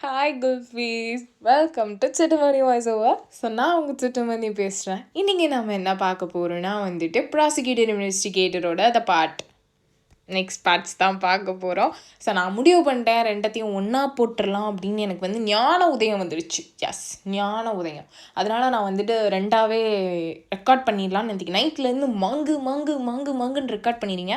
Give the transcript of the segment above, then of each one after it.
Hi குல்ஃபீஸ், welcome to Chittumani voice over. So நான் உங்கள் சிட்டுமணி பேசுகிறேன். இன்றைக்கி நம்ம என்ன பார்க்க போகிறோன்னா ப்ராசிக்யூட்டர் இன்வெஸ்டிகேட்டரோட நெக்ஸ்ட் பார்ட்ஸ் தான் பார்க்க போகிறோம். ஸோ நான் முடிவு பண்ணிட்டேன் ரெண்டத்தையும் ஒன்றா போட்டுடலாம் அப்படின்னு எனக்கு ஞான உதயம் வந்துடுச்சு. எஸ், ஞான உதயம். அதனால் நான் ரெண்டாவே ரெக்கார்ட் பண்ணிடலான்னு நினைக்கிறேன். நைட்லேருந்து மங்குன்னு ரெக்கார்ட் பண்ணிடுங்க.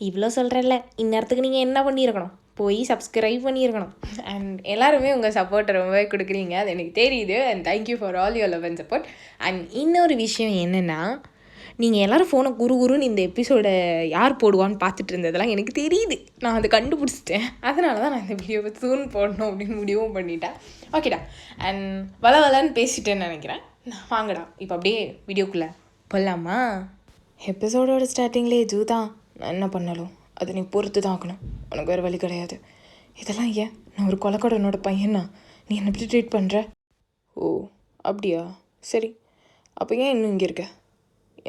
இவ்வளோ சொல்கிறேன்ல, இந்நேரத்துக்கு நீங்கள் என்ன பண்ணியிருக்கணும்? போய் சப்ஸ்கிரைப் பண்ணியிருக்கணும். அண்ட் எல்லாருமே உங்கள் சப்போர்ட்டை ரொம்பவே கொடுக்குறீங்க, அது எனக்கு தெரியுது. And thank you for all your love and support. And இன்னொரு விஷயம் என்னென்னா, நீங்கள் எல்லோரும் ஃபோனை குருன்னு இந்த எபிசோடை யார் போடுவான்னு பார்த்துட்டு இருந்ததெல்லாம் எனக்கு தெரியுது. நான் அதை கண்டுபிடிச்சிட்டேன். அதனால தான் நான் இந்த வீடியோவை சூன் போடணும் அப்படின்னு முடிவும் பண்ணிட்டேன். ஓகேடா, அண்ட் வளன்னு பேசிட்டேன்னு நினைக்கிறேன். வாங்கடா இப்போ அப்படியே வீடியோக்குள்ளே போகலாமா? எபிசோடோட ஸ்டார்டிங்லேயே ஜூதான், நான் என்ன பண்ணாலும் அதை நீ பொறுத்து தான் ஆகணும், உனக்கு வேறு வழி கிடையாது. இதெல்லாம் ஏன்? நான் ஒரு கொலைக்காரனோட பையனா, நீ என்னை எப்படி ட்ரீட் பண்ணுற? ஓ அப்படியா, சரி. அப்போ ஏன் இன்னும் இங்கே இருக்க?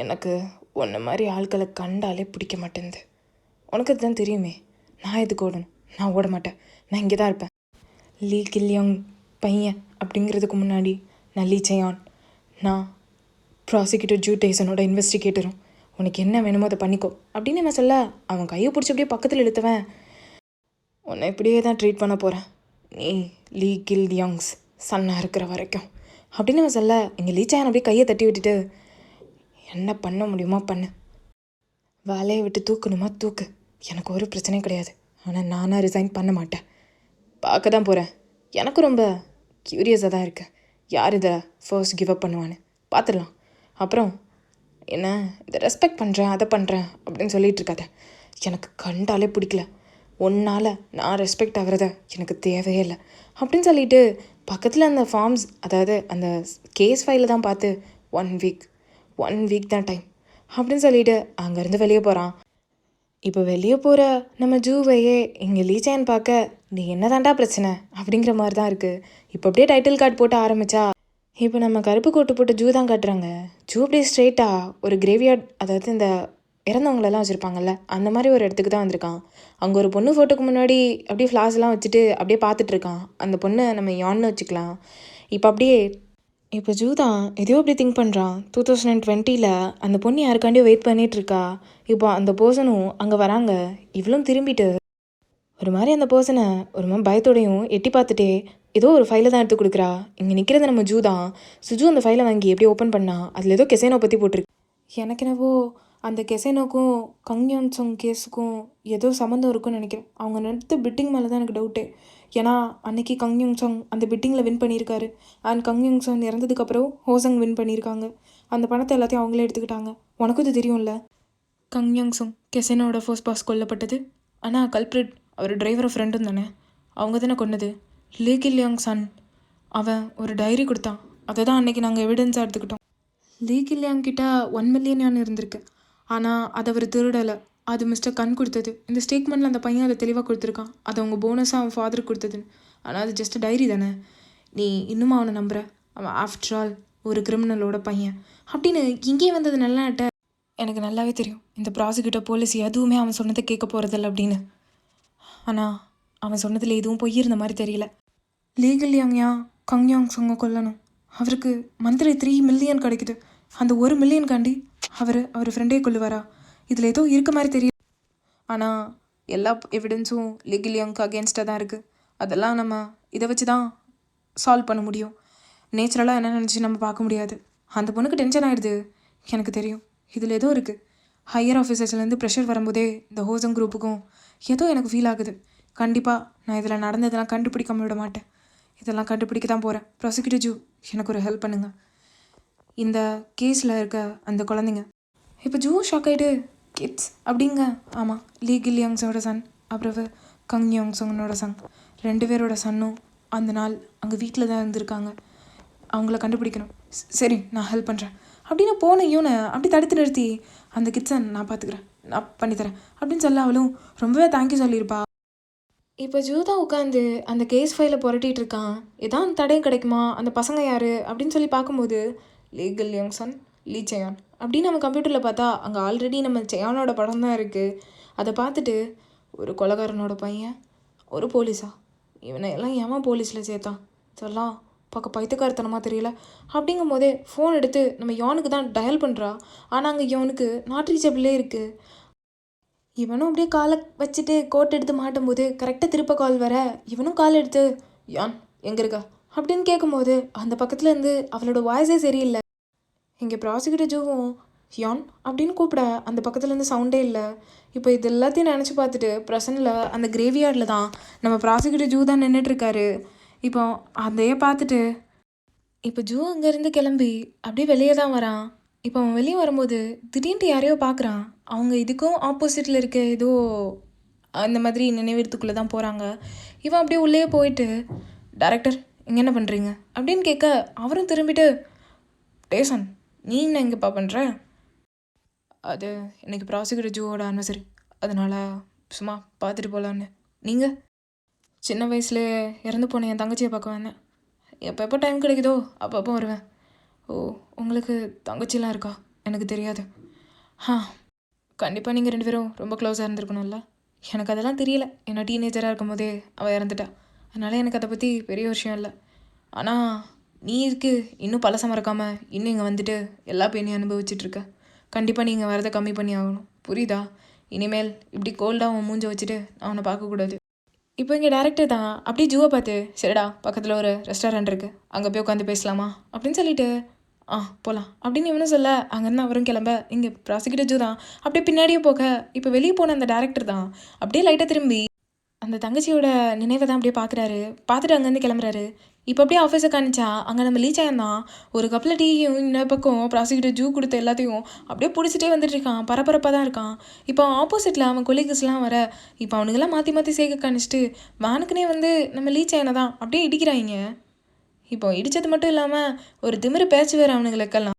எனக்கு உன்னை மாதிரி ஆட்களை கண்டாலே பிடிக்க மாட்டேங்குது. உனக்கு அதுதான் தெரியுமே, நான் எதுக்கு ஓடணும்? நான் ஓட மாட்டேன், நான் இங்கே தான் இருப்பேன். லீ கில்லியாங் பையன் அப்படிங்கிறதுக்கு முன்னாடி நான் லீ சயான், நான் ப்ராசிக்யூட்டர் ஜூ டேசனோட இன்வெஸ்டிகேட்டரும். உனக்கு என்ன வேணுமோ அதை பண்ணிக்கோ அப்படின்னு என்ன சொல்ல, அவன் கையை பிடிச்சி அப்படியே பக்கத்தில் இழுத்தவன், உன்னை இப்படியே தான் ட்ரீட் பண்ண போகிறேன், நீ லீ கில்லியாங்ஸ் சன்னாக இருக்கிற வரைக்கும் அப்படின்னு அவன் சொல்ல, இங்கே லீ சயான் அப்படியே கையை தட்டி விட்டுட்டு, என்ன பண்ண முடியுமா பண்ணு, வேலையை விட்டு தூக்கணுமா தூக்கு, எனக்கு ஒரு பிரச்சனையும் கிடையாது. ஆனால் நானாக ரிசைன் பண்ண மாட்டேன். பார்க்க தான் போகிறேன். எனக்கு ரொம்ப க்யூரியஸாக தான் இருக்குது, யார் இதை ஃபர்ஸ்ட் கிவ் அப் பண்ணுவான்னு பார்த்துடலாம். அப்புறம் என்ன, இதை ரெஸ்பெக்ட் பண்ணுறேன் அதை பண்ணுறேன் அப்படின்னு சொல்லிகிட்டு இருக்காத, எனக்கு கண்டாலே பிடிக்கல. ஒன்னால் நான் ரெஸ்பெக்ட் ஆகிறத எனக்கு தேவையே இல்லை அப்படின்னு சொல்லிட்டு பக்கத்தில் அந்த ஃபார்ம்ஸ், அதாவது அந்த கேஸ் ஃபைலை தான் பார்த்து ஒன் வீக் தான் டைம் அப்படின்னு சொல்லிட்டு அங்கேருந்து வெளியே போகிறான். இப்போ வெளியே போகிற நம்ம ஜூவையே இங்கே லீ சயான் பார்க்க, நீ என்ன தாண்டா பிரச்சனை அப்படிங்கிற மாதிரி தான் இருக்குது. இப்போ அப்படியே டைட்டில் கார்டு போட்டு ஆரம்பித்தா, இப்போ நம்ம கருப்பு கோட்டு போட்டு ஜூ தான் காட்டுறாங்க. ஜூ அப்படியே ஸ்ட்ரெயிட்டாக ஒரு கிரேவியார்ட், அதாவது இந்த இறந்தவங்களெல்லாம் வச்சுருப்பாங்கல்ல, அந்த மாதிரி ஒரு இடத்துக்கு தான் வந்திருக்கான். அங்கே ஒரு பொண்ணு ஃபோட்டோக்கு முன்னாடி அப்படியே ஃப்ளாஸ்லாம் வச்சுட்டு அப்படியே பார்த்துட்ருக்கான். அந்த பொண்ணை நம்ம யான்னு வச்சுக்கலாம். இப்போ ஜூ தான் எதையோ அப்படி திங்க் பண்ணுறான். 2020 அந்த பொண்ணு யாருக்காண்டியோ வெயிட் பண்ணிகிட்ருக்கா. இப்போ அந்த பர்சனும் அங்கே வராங்க. இவளும் திரும்பிட்டு ஒரு மாதிரி அந்த பர்சனை ஒரு மாதிரி பயத்தோடையும் எட்டி பார்த்துட்டே ஏதோ ஒரு ஃபைலை தான் எடுத்து கொடுக்குறா. இங்கே நிற்கிறது நம்ம ஜூ தான். சுஜு அந்த ஃபைலை வாங்கி எப்படி ஓப்பன் பண்ணா, அதில் ஏதோ கெசேனோ பற்றி போட்டிருக்கு. எனக்கு என்னவோ அந்த கெசேனோக்கும் கங்யான்சோங் கேஸுக்கும் ஏதோ சம்மந்தம் இருக்குன்னு நினைக்கிறேன். அவங்க நடத்த பிட்டிங் மேலே தான் எனக்கு டவுட்டு. ஏன்னா அன்றைக்கி கங்யான்சோங் அந்த பிட்டிங்கில் வின் பண்ணியிருக்காரு. அண்ட் கங்யான்சோங் இறந்ததுக்கப்புறம் ஹோசங் வின் பண்ணியிருக்காங்க. அந்த பணத்தை எல்லாத்தையும் அவங்களே எடுத்துக்கிட்டாங்க. உனக்கும் இது தெரியும்ல, கங்யான்சோங் கெசேனோட ஃபர்ஸ்ட் பாஸ் கொல்லப்பட்டது. ஆனால் கல்ப்ரிட் அவர் டிரைவரை ஃப்ரெண்டும் தானே, அவங்க தானே கொன்னது. லீ கில்லியாங் சன், அவன் ஒரு டைரி கொடுத்தான். அதை தான் அன்றைக்கி நாங்கள் எவிடன்ஸாக எடுத்துக்கிட்டோம். லீ கில்லியாங் கிட்ட 1 மில்லியன் இருந்திருக்கு. ஆனால் அதை அவர் திருடலை, அது மிஸ்டர் கன் கொடுத்தது. இந்த ஸ்டேட்மெண்ட்டில் அந்த பையன் அதை தெளிவாக கொடுத்துருக்கான். அது அவங்க போனஸாக அவன் ஃபாதருக்கு கொடுத்ததுன்னு. ஆனால் அது ஜஸ்ட் டைரி தானே. நீ இன்னும் அவனை நம்புற? அவன் ஆஃப்டர் ஆல் ஒரு கிரிமினலோட பையன் அப்படின்னு இங்கேயே வந்தது நல்லாட்ட. எனக்கு நல்லாவே தெரியும் இந்த ப்ராசிக்யூட்டர் போலீஸ் எதுவுமே அவன் சொன்னதை கேட்க போகிறதில்ல அப்படின்னு. ஆனால் அவன் சொன்னதில் எதுவும் பொய் இருந்த மாதிரி தெரியல. லீ கில்லியாங் ஏன் கங்யான்சோங்கை கொல்லணும்? அவருக்கு மந்த்லி 3 மில்லியன் கிடைக்குது. அந்த 1 மில்லியனுக்காண்டி அவர் ஃப்ரெண்டே கொல்லுவாரா? இதில் ஏதோ இருக்க மாதிரி தெரியும். ஆனால் எல்லா எவிடன்ஸும் லீ கில்லியாங்க்கு அகேன்ஸ்டாக தான் இருக்குது. அதெல்லாம் நம்ம இதை வச்சு தான் சால்வ் பண்ண முடியும். நேச்சுரலாக என்ன நினச்சி நம்ம பார்க்க முடியாது. அந்த பொண்ணுக்கு டென்ஷன் ஆகிடுது, எனக்கு தெரியும். இதில் ஏதோ இருக்குது. ஹையர் ஆஃபீஸர்ஸ்லேருந்து ப்ரெஷர் வரும்போதே இந்த ஹோசங் குரூப்புக்கும் ஏதோ எனக்கு ஃபீல் ஆகுது. கண்டிப்பாக நான் இதில் நடந்ததெல்லாம் கண்டுபிடிக்காம விட மாட்டேன். இதெல்லாம் கண்டுபிடிக்க தான் போகிறேன். ப்ராசிக்யூட்டர் ஜூ, எனக்கு ஒரு ஹெல்ப் பண்ணுங்கள். இந்த கேஸில் இருக்க அந்த குழந்தைங்க. இப்போ ஜூ ஷாக் ஆகிட்டு, கிட்ஸ் அப்படிங்க? ஆமாம், லீ கில்லியாங்ஸோட சன், அப்புறம் கங்யான்சோங்கனோட சன், 2 பேரோட சன்னும் அந்த நாள் அங்கே வீட்டில் தான் இருந்திருக்காங்க. அவங்கள கண்டுபிடிக்கணும். சரி, நான் ஹெல்ப் பண்ணுறேன் அப்படின்னு போன இவனை அப்படி தடுத்து நிறுத்தி, அந்த கிட்ஸை நான் பார்த்துக்கிறேன், நான் பண்ணித்தரேன் அப்படின்னு சொல்ல அவளும் ரொம்பவே தேங்க்யூ சொல்லியிருப்பா. இப்போ ஜூதா உட்காந்து அந்த கேஸ் ஃபைலை புரட்டிகிட்டு இருக்கான். ஏதான் தடையும் கிடைக்குமா, அந்த பசங்க யார் அப்படின்னு சொல்லி பார்க்கும்போது, லீ கில்லியாங் சன் லீ சயான் அப்படின்னு நம்ம கம்ப்யூட்டரில் பார்த்தா அங்கே ஆல்ரெடி நம்ம சயானோட படம் தான் இருக்குது. அதை பார்த்துட்டு, ஒரு கொலைகாரனோட பையன், ஒரு போலீஸா, இவனை எல்லாம் ஏமா போலீஸில் சேர்த்தான் சொல்லலாம் பார்க்க பைத்தியக்காரத்தனமாக தெரியல. அப்படிங்கும் போதே ஃபோன் எடுத்து நம்ம யோனுக்கு தான் டயல் பண்ணுறா. ஆனால் அங்கே யோனுக்கு நாட் ரீச்சபிளே இருக்குது. இவனும் அப்படியே காலை வச்சுட்டு கோட் எடுத்து மாட்டும் போது கரெக்டாக திருப்ப கால் வர இவனும் கால் எடுத்து யான் எங்கே இருக்கா அப்படின்னு கேட்கும்போது அந்த பக்கத்தில் இருந்து அவளோட வாய்ஸே சரியில்லை. இங்கே ப்ராசிக்யூட்டர் ஜூவும் யான் அப்படின்னு கூப்பிட அந்த பக்கத்துலேருந்து சவுண்டே இல்லை. இப்போ இது எல்லாத்தையும் நினச்சி பார்த்துட்டு ப்ரெசனில் அந்த கிரேவியார்டில் தான் நம்ம ப்ராசிக்யூட்டர் ஜூ தான் நின்றுட்டுருக்காரு. இப்போ அதையே பார்த்துட்டு இப்போ ஜூ அங்கேருந்து கிளம்பி அப்படியே வெளியே தான் வரான். இப்போ அவன் வெளியே வரும்போது திடீர்னு யாரையோ பார்க்குறான். அவங்க இதுக்கும் ஆப்போசிட்டில் இருக்க ஏதோ அந்த மாதிரி நினைவிடத்துக்குள்ளே தான் போகிறாங்க. இவன் அப்படியே உள்ளே போயிட்டு டைரக்டர் இங்கே என்ன பண்ணுறீங்க அப்படின்னு கேட்க அவரும் திரும்பிட்டு டேசன் நீ என்ன இங்கேப்பா பண்ணுற? அது இன்னைக்கு ப்ராசிக்யூட்டர் ஜூவோட அனிவர்சரி, அதனால் சும்மா பார்த்துட்டு போகலான்னு. நீங்கள்? சின்ன வயசுலேயே இறந்து போன என் தங்கச்சியை பார்க்க வந்தேன். எப்போ டைம் கிடைக்குதோ அப்பப்போ வருவேன். ஓ உங்களுக்கு தங்கச்சிலாம் இருக்கா? எனக்கு தெரியாது. கண்டிப்பாக நீங்கள் 2 பேரும் ரொம்ப க்ளோஸாக இருந்திருக்கணும்ல. எனக்கு அதெல்லாம் தெரியல. ஏன்னா டீனேஜராக இருக்கும் போதே அவள் இறந்துட்டா. அதனால் எனக்கு அதை பற்றி பெரிய விஷயம் இல்லை. ஆனால் நீ இன்னும் பழச மறக்காமல் இன்னும் இங்கே வந்துட்டு எல்லா பெண்ணையும் அனுபவிச்சிட்ருக்க. கண்டிப்பாக நீங்கள் வரதை கம்மி பண்ணி ஆகணும், புரியுதா? இனிமேல் இப்படி கோல்டாக அவன் மூஞ்ச வச்சுட்டு அவனை பார்க்கக்கூடாது. இப்போ இங்கே டேரக்டர் தான் அப்படியே ஜூவை பார்த்து சரிடா பக்கத்தில் ஒரு ரெஸ்டாரண்ட் இருக்குது, அங்கே போய் உட்காந்து பேசலாமா அப்படின்னு சொல்லிட்டு போகலாம் அப்படின்னு இவனும் சொல்ல அங்கேருந்து அவரும் கிளம்ப இங்கே ப்ராசிக்யூட்டர் ஜூ தான் அப்படியே பின்னாடியே போக இப்போ வெளியே போன அந்த டேரக்டர் தான் அப்படியே லைட்டாக திரும்பி அந்த தங்கச்சியோட நினைவை தான் அப்படியே பார்க்குறாரு. பார்த்துட்டு அங்கேருந்து கிளம்புறாரு. இப்போ அப்படியே ஆஃபீஸை காணிச்சா அங்கே நம்ம லீச்சாயன் தான் ஒரு கப்பில் டீயும் இன்னொரு பக்கம் ப்ராசிக்யூட்டர் ஜூ கொடுத்த எல்லாத்தையும் அப்படியே பிடிச்சிட்டே வந்துட்டு இருக்கான். பரபரப்பாக தான் இருக்கான். இப்போ ஆப்போசிட்டில் அவன் கொலீகஸ்லாம் வர இப்போ அவனுங்கெல்லாம் மாற்றி மாற்றி சேர்க்க காணிச்சிட்டு வேனுக்குனே வந்து நம்ம லீச்சாயனை தான் அப்படியே இடிக்கிறாங்க. இப்போ இடித்தது மட்டும் இல்லாமல் ஒரு திமிரு பேச்சு வேறு அவனுங்களுக்கெல்லாம்.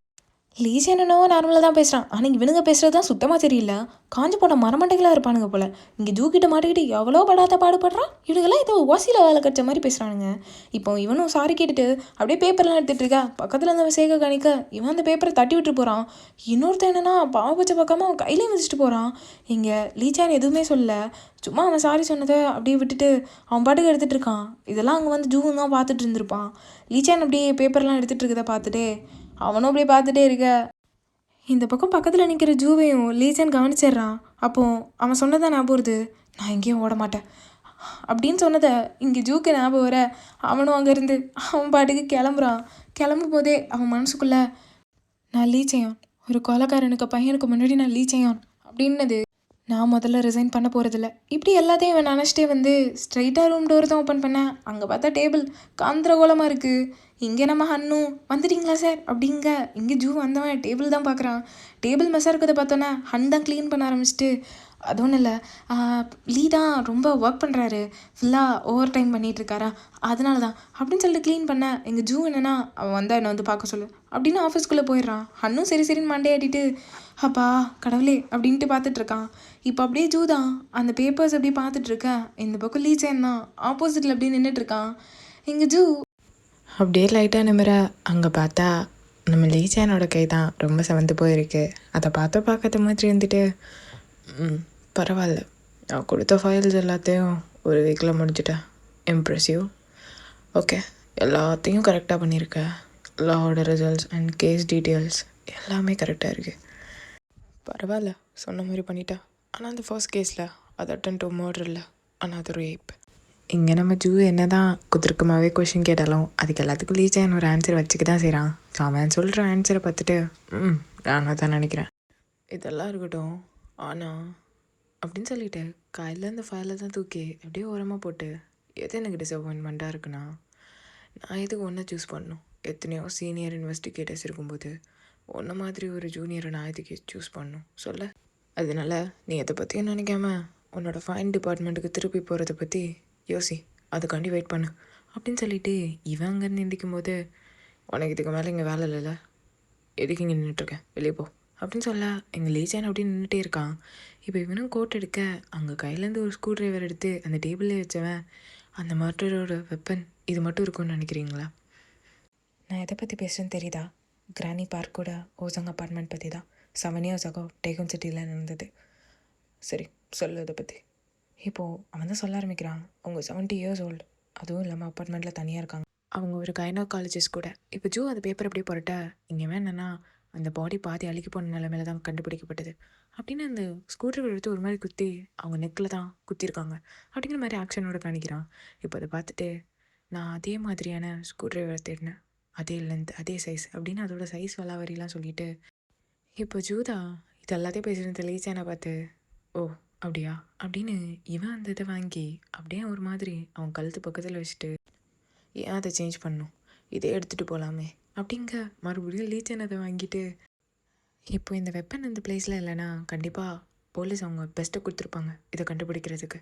லீசன் என்னவோ நார்மலாக தான் பேசுகிறான். ஆனால் இவனுங்க பேசுகிறது தான் சுத்தமாக தெரியல. காஞ்சி போன மரமண்டைகளாக இருப்பானுங்க போல். இங்கே ஜூக்கிட்ட மாட்டிக்கிட்டு எவ்வளோ படாத பாடுபடுறான். இவனுங்கெல்லாம் ஏதோ ஓசியில் வேலை கட்ட மாதிரி பேசுகிறானுங்க. இப்போ இவனும் சாரி கேட்டுட்டு அப்படியே பேப்பர்லாம் எடுத்துகிட்டு இருக்கா. பக்கத்தில் இருந்த சேக காணிக்க இவன் அந்த பேப்பரை தட்டி விட்டு போகிறான். இன்னொருத்தன் என்னன்னா பாவபட்ச பார்க்காம அவன் கையிலே மிதிச்சிட்டு போகிறான். இங்கே லீச்சான் எதுவுமே சொல்லலை, சும்மா அவன் சாரி சொன்னதை அப்படியே விட்டுட்டு அவன் பாட்டுக்கு எடுத்துகிட்டு இருக்கான். இதெல்லாம் அங்கே வந்து ஜூவும் தான் பார்த்துட்டு இருந்திருப்பான். லீச்சான் அப்படியே பேப்பர்லாம் எடுத்துகிட்டு இருக்கதை பார்த்துட்டே அவனும் அப்படியே பார்த்துட்டே இருக்க இந்த பக்கம் பக்கத்தில் நிற்கிற ஜூவையும் லீசன் கவனிச்சிட்றான். அப்போது அவன் சொன்னதான் ஞாபகம் வருது, நான் எங்கேயும் ஓட மாட்டேன் அப்படின்னு சொன்னதை இங்கே ஜூக்கு ஞாபகம் வர அவனும் அங்கேருந்து அவன் பாட்டுக்கு கிளம்புறான். கிளம்பும் போதே அவன் மனசுக்குள்ளே நான் லீச்சையான், ஒரு கொலைக்காரனுக்கு பையனுக்கு முன்னாடி நான் லீச்சையான் அப்படின்னது நான் முதல்ல ரிசைன் பண்ண போகிறதில்ல. இப்படி எல்லாத்தையும் இவன் நினச்சிட்டே வந்து ஸ்ட்ரைட்டாக ரூம் டோர் தான் ஓப்பன் பண்ணேன். அங்கே பார்த்தா டேபிள் காந்திரகோலமாக இருக்குது. இங்கே நம்ம ஹன்னு வந்துட்டீங்களா சார் அப்படிங்க. இங்கே ஜூ வந்தவன் டேபிள் தான் பார்க்குறான். டேபிள் மெஸ்ஸாக இருக்கிறத பார்த்தோன்னே ஹன் தான் க்ளீன் பண்ண ஆரம்பிச்சிட்டு அது ஒன்றும் இல்லை, லீ தான் ரொம்ப ஒர்க் பண்ணுறாரு, ஃபுல்லாக ஓவர் டைம் பண்ணிகிட்ருக்காரா, அதனால தான் அப்படின்னு சொல்லிட்டு க்ளீன் பண்ண எங்கள் ஜூ என்னென்னா அவன் வந்தால் என்னை வந்து பார்க்க சொல்லு அப்படின்னு ஆஃபீஸ்க்குள்ளே போயிடுறான். ஹன்னும் சரி சரின்னு மண்டே ஆட்டிட்டு அப்பா கடவுளே அப்படின்ட்டு பார்த்துட்ருக்கான். இப்போ அப்படியே ஜூ தான் அந்த பேப்பர்ஸ் அப்படியே பார்த்துட்ருக்கேன். இந்த பக்கம் லீச்சேன் தான் ஆப்போசிட்டில் அப்படியே நின்றுட்டுருக்கான். எங்கள் ஜூ அப்படியே லைட்டாக நிமிர அங்கே பார்த்தா நம்ம லீச்சேனோட கை தான் ரொம்ப செவந்து போயிருக்கு. அதை பார்க்காத மாதிரி இருந்துட்டு பரவாயில்ல, நான் கொடுத்த ஃபைல்ஸ் எல்லாத்தையும் ஒரு வீக்கில் முடிஞ்சிட்டேன். இம்ப்ரெசிவ். ஓகே, எல்லாத்தையும் கரெக்டாக பண்ணியிருக்கேன். லாவோட ரிசல்ட்ஸ் அண்ட் கேஸ் டீட்டெயில்ஸ் எல்லாமே கரெக்டாக இருக்குது. பரவாயில்ல, சொன்ன மாதிரி பண்ணிட்டேன். ஆனால் அந்த ஃபர்ஸ்ட் கேஸில் அது அட்டன் டு மர்டர் இல்லை, ஆனால் அது ரேப். இங்கே நம்ம ஜூ என்ன தான் குதிர்க்கமாகவே கொஷின் கேட்டாலும் அதுக்கு எல்லாத்துக்கும் லீச்சாக ஒரு ஆன்சர் வச்சுக்க தான் செய்கிறான். ஸோ அவன் சொல்கிற ஆன்சரை பார்த்துட்டு நானும் தான் நினைக்கிறேன். இதெல்லாம் இருக்கட்டும், ஆனால் அப்படின்னு சொல்லிட்டு கையில் இந்த ஃபைலை தான் தூக்கி அப்படியே ஓரமாக போட்டு எது எனக்கு டிசப்பாயின்மெண்ட்டாக இருக்குன்னா, நான் எதுக்கு ஒன்றை சூஸ் பண்ணணும்? எத்தனையோ சீனியர் இன்வெஸ்டிகேட்டர்ஸ் இருக்கும்போது ஒன்றை மாதிரி ஒரு ஜூனியரை நான் எதுக்கு சூஸ் பண்ணணும் சொல்ல? அதனால நீ எதை பற்றியும் நினைக்காம உன்னோட ஃபைன் டிபார்ட்மெண்ட்டுக்கு திருப்பி போகிறத பற்றி யோசி, அதுக்காண்டி வெயிட் பண்ணு அப்படின்னு சொல்லிட்டு இவன் அங்கேருந்து எந்திக்கும் போது உனக்கு இதுக்கு மேலே இங்கே வேலை இல்லைல்ல, எதுக்கு இங்கே நின்றுட்டுருக்கேன், வெளியே போ அப்படின்னு சொல்ல எங்கள் லீச்சான் அப்படின்னு நின்றுட்டே இருக்கான். இப்போ இவனும் கோட் எடுக்க அங்கே கையிலேருந்து ஒரு ஸ்க்ரூ ட்ரைவர் எடுத்து அந்த டேபிளே வச்சவன் அந்த மர்டரோட வெப்பன் இது மட்டும் இருக்கும்னு நினைக்கிறீங்களா? நான் எதை பற்றி பேசுகிறேன்னு தெரியுதா? கிரானி பார்க்கோட ஓசங் அப்பார்ட்மெண்ட் பற்றி தான். 7 years ago டேகன் சிட்டியில் நடந்தது. சரி சொல்லு அதை பற்றி. இப்போது அவன் தான் சொல்ல ஆரம்பிக்கிறான், அவங்க 70 years old, அதுவும் இல்லாமல் அப்பார்ட்மெண்ட்டில் தனியாக இருக்காங்க. அவங்க ஒரு கைனோகாலஜிஸ்ட் கூட. இப்போ ஜூ அந்த பேப்பர் அப்படியே புரட்ட, இங்கே என்னன்னா அந்த பாடி பாதி அழுகி போன நிலைமையில தான் கண்டுபிடிக்கப்பட்டது அப்படின்னு அந்த ஸ்கூட்டர் எடுத்து ஒரு மாதிரி குத்தி அவங்க நெக்கில் தான் குத்திருக்காங்க அப்படிங்கிற மாதிரி ஆக்ஷனோட காணிக்கிறான். இப்போ அதை பார்த்துட்டு நான் அதே மாதிரியான ஸ்க்ரூ ட்ரைவர் தேடினேன், அதே லென்த் அதே சைஸ் அப்படின்னு அதோட சைஸ் வரிலாம் சொல்லிட்டு இப்போ ஜூதா இது எல்லாத்தையும் பேசுகிறது லீச்சானை பார்த்து ஓ அப்படியா அப்படின்னு இவன் அந்த இதை வாங்கி அப்படியே ஒரு மாதிரி அவன் கழுத்து பக்கத்தில் வச்சுட்டு ஏன் அதை சேஞ்ச் பண்ணும், இதே எடுத்துகிட்டு போகலாமே அப்படிங்க மறுபடியும் லீச்சன் அதை வாங்கிட்டு இப்போ இந்த வெப்பன் இந்த பிளேஸில் இல்லைன்னா கண்டிப்பாக போலீஸ் அவங்க பெஸ்ட்டை கொடுத்துருப்பாங்க இதை கண்டுபிடிக்கிறதுக்கு.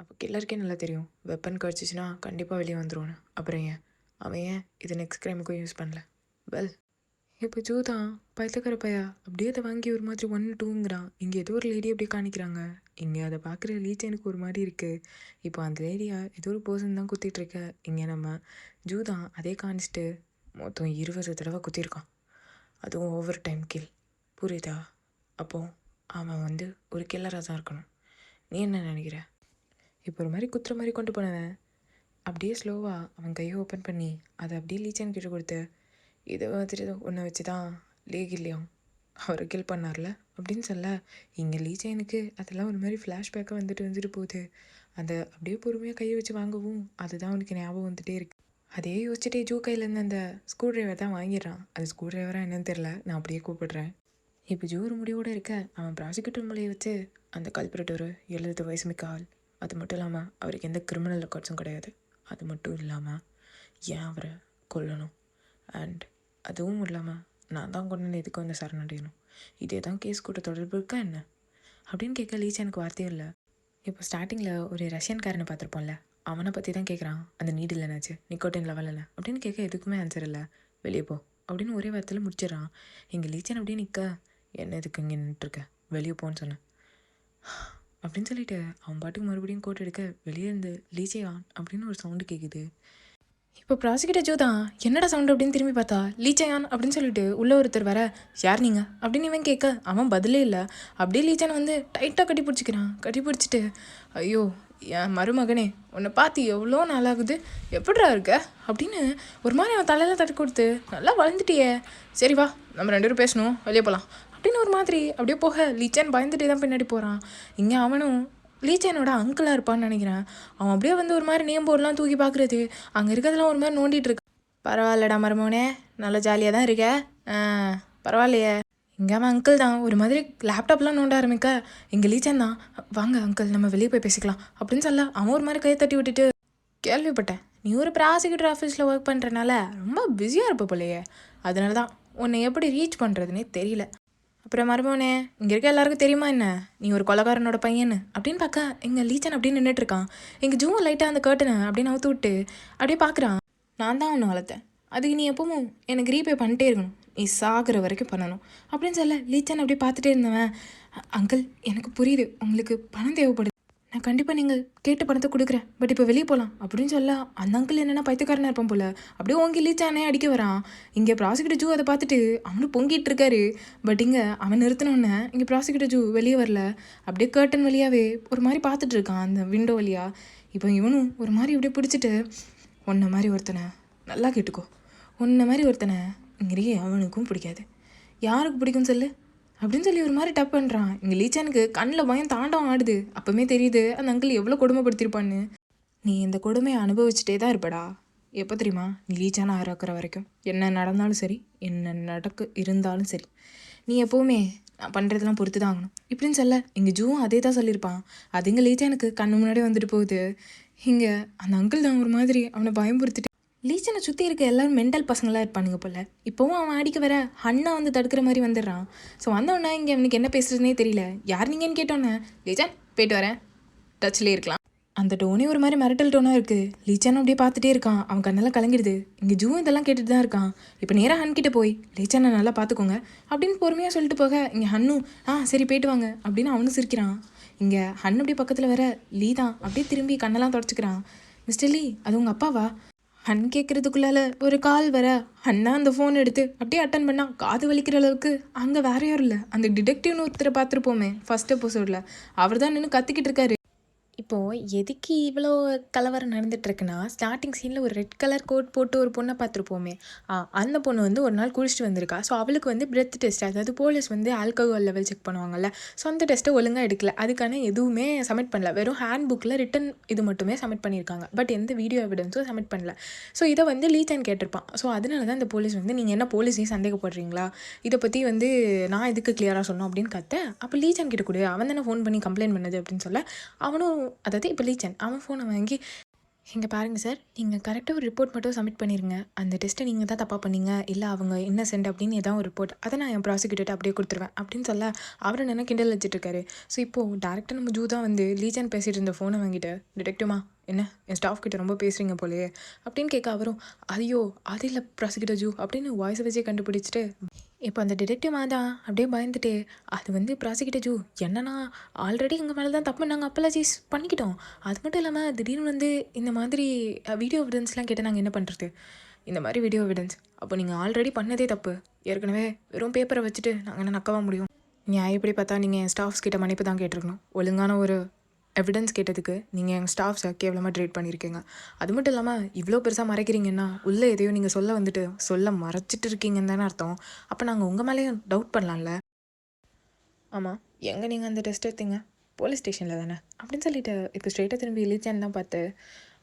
அப்போ கில்லருக்கே நல்லா தெரியும் வெப்பன் கிடச்சிச்சின்னா கண்டிப்பாக வெளியே வந்துடுவானு. அப்புறம் ஏன் அவன் ஏன் இதை நெக்ஸ்ட் க்ரைமுக்கும் யூஸ் பண்ணல? வெல் இப்போ ஜூதான் பைத்தக்கார பையா அப்படியே அதை வாங்கி ஒரு மாதிரி 1 2ங்கிறான். இங்கே ஏதோ ஒரு லேடி அப்படியே காணிக்கிறாங்க. இங்கே அதை பார்க்குற லீச்சனுக்கு ஒரு மாதிரி இருக்குது. இப்போ அந்த லேடியா ஏதோ ஒரு பர்சன் தான் குத்திட்ருக்க. இங்கே நம்ம ஜூதான் அதே காணிச்சிட்டு மொத்தம் 20 தடவை குத்திருக்கான். அதுவும் ஓவர் டைம் கில். புரியுதா? அப்போது அவன் வந்து ஒரு கில்லராக தான் இருக்கணும். நீ என்ன நினைக்கிற? இப்போ ஒரு மாதிரி குத்துற மாதிரி கொண்டு போனவன் அப்படியே ஸ்லோவாக அவன் கையை ஓப்பன் பண்ணி அதை அப்படியே லீச்சன் கிட்ட கொடுத்து இதை மாதிரி ஒன்றை வச்சு தான் லீகில்லையும் அவரை கில் பண்ணார்ல அப்படின்னு சொல்ல இங்கே லீச்சனுக்கு அதெல்லாம் ஒரு மாதிரி ஃப்ளாஷ்பேக்காக வந்துட்டு போகுது. அதை அப்படியே பொறுமையாக கையை வச்சு வாங்கவும் அதுதான் அவனுக்கு ஞாபகம் வந்துகிட்டே இருக்கு. அதே யோசிச்சுட்டே ஜூ கையிலேருந்து அந்த ஸ்க்ரூ ட்ரைவர் தான் வாங்கிடுறான். அது ஸ்க்ரூ ட்ரைவராக என்னன்னு தெரில, நான் அப்படியே கூப்பிடுறேன். இப்போ ஜூ ஒரு முடிவோடு இருக்க அவன் ப்ராசிக்யூட்டர் மூலையை வச்சு அந்த கல்பரேட் ஒரு 70 வயசு மிக்க ஆள். அது மட்டும் இல்லாமல் அவருக்கு எந்த கிரிமினல் ரெக்கார்ட்ஸும் கிடையாது. அது மட்டும் இல்லாமல் ஏன் அவரை கொல்லணும் அண்ட் அதுவும் இல்லாமல் நான் தான் கொண்டு எதுக்கு வந்து சரணடையணும், இதே தான் கேஸ் கூட தொடர்பு இருக்கா என்ன அப்படின்னு கேட்க லீச் எனக்கு வார்த்தையே இல்லை. இப்போ ஸ்டார்டிங்கில் ஒரு ரஷ்யன்காரனை பார்த்துருப்போம்ல, அவனை பற்றி தான் கேட்குறான். அந்த நீடில் என்னாச்சு, நிக்கோட்டின் லெவல் என்ன அப்படின்னு கேட்க எதுக்குமே ஆன்சர் இல்லை. வெளியே போ அப்படின்னு ஒரே வார்த்தையில் முடிச்சிடறான். எங்கள் லீச்சன் அப்படியே நிற்க என்ன எதுக்கு இங்கே நின்றுருக்க, வெளியே போன்னு சொன்னேன் அப்படின்னு சொல்லிட்டு அவன் பாட்டுக்கு மறுபடியும் கோட் எடுக்க வெளியே இருந்து லீச்சையான் அப்படின்னு ஒரு சவுண்டு கேட்குது. இப்போ ப்ராசிக்யூட்டர் ஜூ தான் என்னடா சவுண்டு அப்படின்னு திரும்பி பார்த்தா லீச்சையான் அப்படின்னு சொல்லிட்டு உள்ள ஒருத்தர் வர யார் நீங்கள் அப்படின்னு இவன் கேட்க அவன் பதிலே இல்லை. அப்படியே லீச்சான் வந்து டைட்டாக கட்டி பிடிச்சிட்டு ஐயோ என் மருமகனே உன்னை பார்த்து எவ்வளோ நாளாகுது, எப்படிடா இருக்க அப்படின்னு ஒரு மாதிரி அவன் தலையில் தட்டி கொடுத்து நல்லா வளர்ந்துட்டியே, சரி வா நம்ம 2 பேரும் பேசணும், வெளியே போகலாம் அப்படின்னு ஒரு மாதிரி அப்படியே போக லீச்சான் பயந்துட்டே தான் பின்னாடி போகிறான். இங்கே அவனும் லீச்சனோட அங்கிளாக இருப்பான்னு நினைக்கிறேன். அவன் அப்படியே வந்து ஒரு மாதிரி நேம் போர்டெலாம் தூக்கி பார்க்குறது, அங்கே இருக்கிறதெல்லாம் ஒரு மாதிரி நோண்டிகிட்டு இருக்கு. பரவாயில்லடா மருமோனே, நல்லா ஜாலியாக தான் இருக்க, பரவாயில்லையே. இங்கே அவன் அங்கிள் தான் ஒரு மாதிரி லேப்டாப்லாம் நோண்ட ஆரம்பிக்க இங்கே லீச்சன் தான் வாங்க அங்கிள் நம்ம வெளியே போய் பேசிக்கலாம் அப்படின்னு சொல்ல அவன் ஒரு மாதிரி கையை தட்டி விட்டுட்டு கேள்விப்பட்டேன் நீ ஒரு ப்ராசிக்யூட்டர் ஆஃபீஸில் ஒர்க் பண்ணுறனால ரொம்ப பிஸியாக இருப்ப போலையே, அதனால தான் உன்னை எப்படி ரீச் பண்ணுறதுனே தெரியல. அப்புறம் மருமோனே இங்கே இருக்க எல்லாருக்கும் தெரியுமா என்ன நீ ஒரு கொலகாரனோட பையன்னு அப்படின்னு பார்க்க எங்கள் லீச்சன் அப்படின்னு நின்றுட்டுருக்கான். எங்கள் ஜூவும் லைட்டாக அந்த கர்ட்டனை அப்படின்னு அவுத்து விட்டு அப்படியே பார்க்குறான். நான் தான் ஒன்று வளர்த்தேன், அதுக்கு நீ எப்பவும் எனக்கு ரீபே பண்ணிட்டே இருக்கணும், நீ சாகிற வரைக்கும் பண்ணணும் அப்படின்னு சொல்ல லீச்சன் அப்படியே பார்த்துட்டே இருந்தவன் அங்கிள் எனக்கு புரியுது உங்களுக்கு பணம் தேவைப்படுது, நான் கண்டிப்பாக நீங்கள் கேட்ட பணத்தை கொடுக்குறேன், பட் இப்போ வெளியே போகலாம் அப்படின்னு சொல்ல அந்த அங்கிள் என்னென்னா பைத்தியக்காரனாக இருப்பான் போல் அப்படியே ஓங்கி லீச்சானே அடிக்க வரான். இங்கே ப்ராசிக்யூட்டர் ஜூ அதை பார்த்துட்டு அவனும் பொங்கிட்டு இருக்காரு. பட் இங்கே அவன் நிறுத்தினோன்னே இங்கே ப்ராசிக்யூட்டர் ஜூ வெளியே வரல, அப்படியே கர்ட்டன் வழியாகவே ஒரு மாதிரி பார்த்துட்டு இருக்கான் அந்த விண்டோ வழியாக. இப்போ இவனும் ஒரு மாதிரி அப்படியே பிடிச்சிட்டு உன்ன மாதிரி ஒருத்தனை நல்லா கேட்டுக்கோ, உன்ன மாதிரி ஒருத்தனை இங்கேயே அவனுக்கும் பிடிக்காது, யாருக்கு பிடிக்கும்னு சொல்லு அப்படின்னு சொல்லி ஒரு மாதிரி டப் பண்ணுறான். இங்கே லீச்சானுக்கு கண்ணில் பயம் தாண்டவம் ஆடுது. அப்போவுமே தெரியுது அந்த அங்கிள் எவ்வளோ கொடுமைப்படுத்திருப்பான்னு. நீ இந்த கொடுமையை அனுபவிச்சுட்டே தான் இருப்படா, எப்போ தெரியுமா, நீ லீச்சான ஆராக்கிற வரைக்கும் என்ன நடந்தாலும் சரி என்ன இருந்தாலும் சரி நீ எப்போவுமே நான் பண்ணுறதெல்லாம் பொறுத்து தான் ஆகணும் இப்படின்னு சொல்ல இங்கே ஜூவும் அதே தான் சொல்லியிருப்பான். அது இங்கே லீச்சானுக்கு கண்ணு முன்னாடி வந்துட்டு போகுது. இங்கே அந்த அங்கிள் தான் ஒரு மாதிரி அவனை பயம்படுத்திட்டு லீச்சனை சுற்றி இருக்க எல்லோரும் மென்டல் பசங்களாக இருப்பானுங்க போல். இப்போவும் அவன் அடிக்க வர அண்ணா வந்து தடுக்கிற மாதிரி வந்துடுறான். ஸோ வந்தோடனே இங்கே அவனுக்கு என்ன பேசுறதுனே தெரியல. யார் நீங்கன்னு கேட்டோன்னே லீச்சன் போயிட்டு வரேன் டச்லேயே இருக்கலாம் அந்த டோனே ஒரு மாதிரி மிரட்டல் டோனாக இருக்குது. லீச்சான் அப்படியே பார்த்துட்டே இருக்கான், அவன் கண்ணெல்லாம் கலங்கிடுது. இங்கே ஜூ இதெல்லாம் கேட்டுட்டு தான் இருக்கான். இப்போ நேராக ஹன்கிட்ட போய் லீச்சானை நல்லா பார்த்துக்கோங்க அப்படின்னு பொறுமையாக சொல்லிட்டு போக இங்கே ஹன்னு சரி போயிட்டு வாங்க அப்படின்னு அவனும் சிரிக்கிறான். இங்கே ஹன்னு அப்படியே பக்கத்தில் வர லீ தான் அப்படியே திரும்பி கண்ணெல்லாம் தொடச்சிக்கிறான். மிஸ்டர் லீ அது உங்கள் அப்பாவா ஹன் கேட்குறதுக்குள்ளால ஒரு கால் வர அண்ணா அந்த ஃபோன் எடுத்து அப்படியே அட்டன் பண்ணால் காது வலிக்கிற அளவுக்கு அங்கே வேற யாரும் இல்லை, அந்த டிடெக்டிவ்னு ஒருத்தரை பார்த்துருப்போமே ஃபர்ஸ்ட் எபிசோடில், அவர் தான் நின்று கத்திக்கிட்டு இருக்காரு. இப்போது எதுக்கு இவ்வளோ கலவரம் நடந்துட்டுருக்குன்னா, ஸ்டார்ட்டிங் சீனில் ஒரு ரெட் கலர் கோட் போட்டு ஒரு பொண்ணை பார்த்துருப்போமே, அந்த பொண்ணு வந்து ஒரு நாள் குளிச்சுட்டு வந்திருக்கா. ஸோ அவளுக்கு வந்து பிரெத் டெஸ்ட், அதாவது போலீஸ் வந்து ஆல்கஹால் லெவல் செக் பண்ணுவாங்கல்ல, ஸோ அந்த டெஸ்ட்டை ஒழுங்காக எடுக்கல. அதுக்கான எதுவுமே சப்மிட் பண்ணல. வெறும் ஹேண்ட் புக்கில் ரிட்டன் இது மட்டுமே சப்மிட் பண்ணியிருக்காங்க. பட் எந்த வீடியோ எவிடன்ஸும் சப்மிட் பண்ணல. ஸோ இதை வந்து லீச்சன் கேட்டிருப்பான். ஸோ அதனால தான் இந்த போலீஸ் வந்து, நீங்கள் என்ன போலீஸையும் சந்தேகப்படுறீங்களா, இதை பற்றி வந்து நான் இதுக்கு கிளியராக சொன்னோம் அப்படின்னு கத்த. அப்போ லீச்சன் கிட்ட கூட அவன் தானே ஃபோன் பண்ணி கம்ப்ளைண்ட் பண்ணது அப்படின்னு சொல்ல, அவனும் அதாவது இப்போ லீச்சன் அவன் ஃபோனை வாங்கி, இங்கே பாருங்கள் சார், நீங்கள் கரெக்டாக ஒரு ரிப்போர்ட் மட்டும் சப்மிட் பண்ணிடுங்க. அந்த டெஸ்ட்டை நீங்கள் தான் தப்பாக பண்ணீங்க, இல்லை அவங்க இன்னசென்ட் அப்படின்னு ஏதாவது ஒரு ரிப்போர்ட், அதை நான் என் ப்ராசிக்யூட்டர்ட்ட அப்படியே கொடுத்துருவேன் அப்படின்னு சொல்ல, அவர் என்ன கிண்டல் வச்சுட்ருக்காரு. ஸோ இப்போது டேரெக்டாக நம்ம ஜூ தான் வந்து லீச்சன் பேசிகிட்டு இருந்த ஃபோனை வாங்கிட்டு, டிடெக்டிவ்மா என்ன என் ஸ்டாஃப் கிட்ட ரொம்ப பேசுகிறீங்க போலையே அப்படின்னு கேட்க, அவரும் ஐயோ அது இல்லை ப்ராசிக்யூட்டர் ஜூ அப்படின்னு வாய்ஸை வச்சே கண்டுபிடிச்சிட்டு, இப்போ அந்த டிடெக்டிவ் தான் அப்படியே பயந்துட்டு, அது வந்து ப்ராசிக்யூட்டர் ஜூ என்னன்னா, ஆல்ரெடி எங்கள் மேலே தான் தப்பு, நாங்கள் அப்போலஜைஸ் பண்ணிக்கிட்டோம். அது மட்டும் இல்லாமல் திடீர்னு வந்து இந்த மாதிரி வீடியோ எவிடன்ஸ்லாம் கேட்டால் நாங்கள் என்ன பண்ணுறது, இந்த மாதிரி வீடியோ எவிடன்ஸ் அப்போ நீங்கள் ஆல்ரெடி பண்ணதே தப்பு, ஏற்கனவே வெறும் பேப்பரை வச்சுட்டு நாங்கள் என்ன நக்கவா முடியும். நியாயப்படி பார்த்தா நீங்கள் என் ஸ்டாஃப்ஸ் கிட்ட மன்னிப்பு தான் கேட்டிருக்கணும். ஒழுங்கான ஒரு எவிடன்ஸ் கேட்டதுக்கு நீங்கள் எங்கள் ஸ்டாஃப்ஸை கேவலமாக ட்ரீட் பண்ணியிருக்கீங்க. அது மட்டும் இல்லாமல் இவ்வளோ பெருசாக மறைக்கிறீங்கன்னா, உள்ளே எதையோ நீங்கள் சொல்ல வந்துட்டு சொல்ல மறைச்சிட்டு இருக்கீங்கன்னு தானே அர்த்தம். அப்போ நாங்கள் உங்கள் மேலேயும் டவுட் பண்ணலாம்ல. ஆமாம், எங்கே நீங்கள் அந்த டெஸ்ட் எடுத்தீங்க, போலீஸ் ஸ்டேஷனில் தானே அப்படின்னு சொல்லிட்டு, இப்போ ஸ்ட்ரெயிட்டாக திரும்பி லீச்சன் தான் பார்த்து,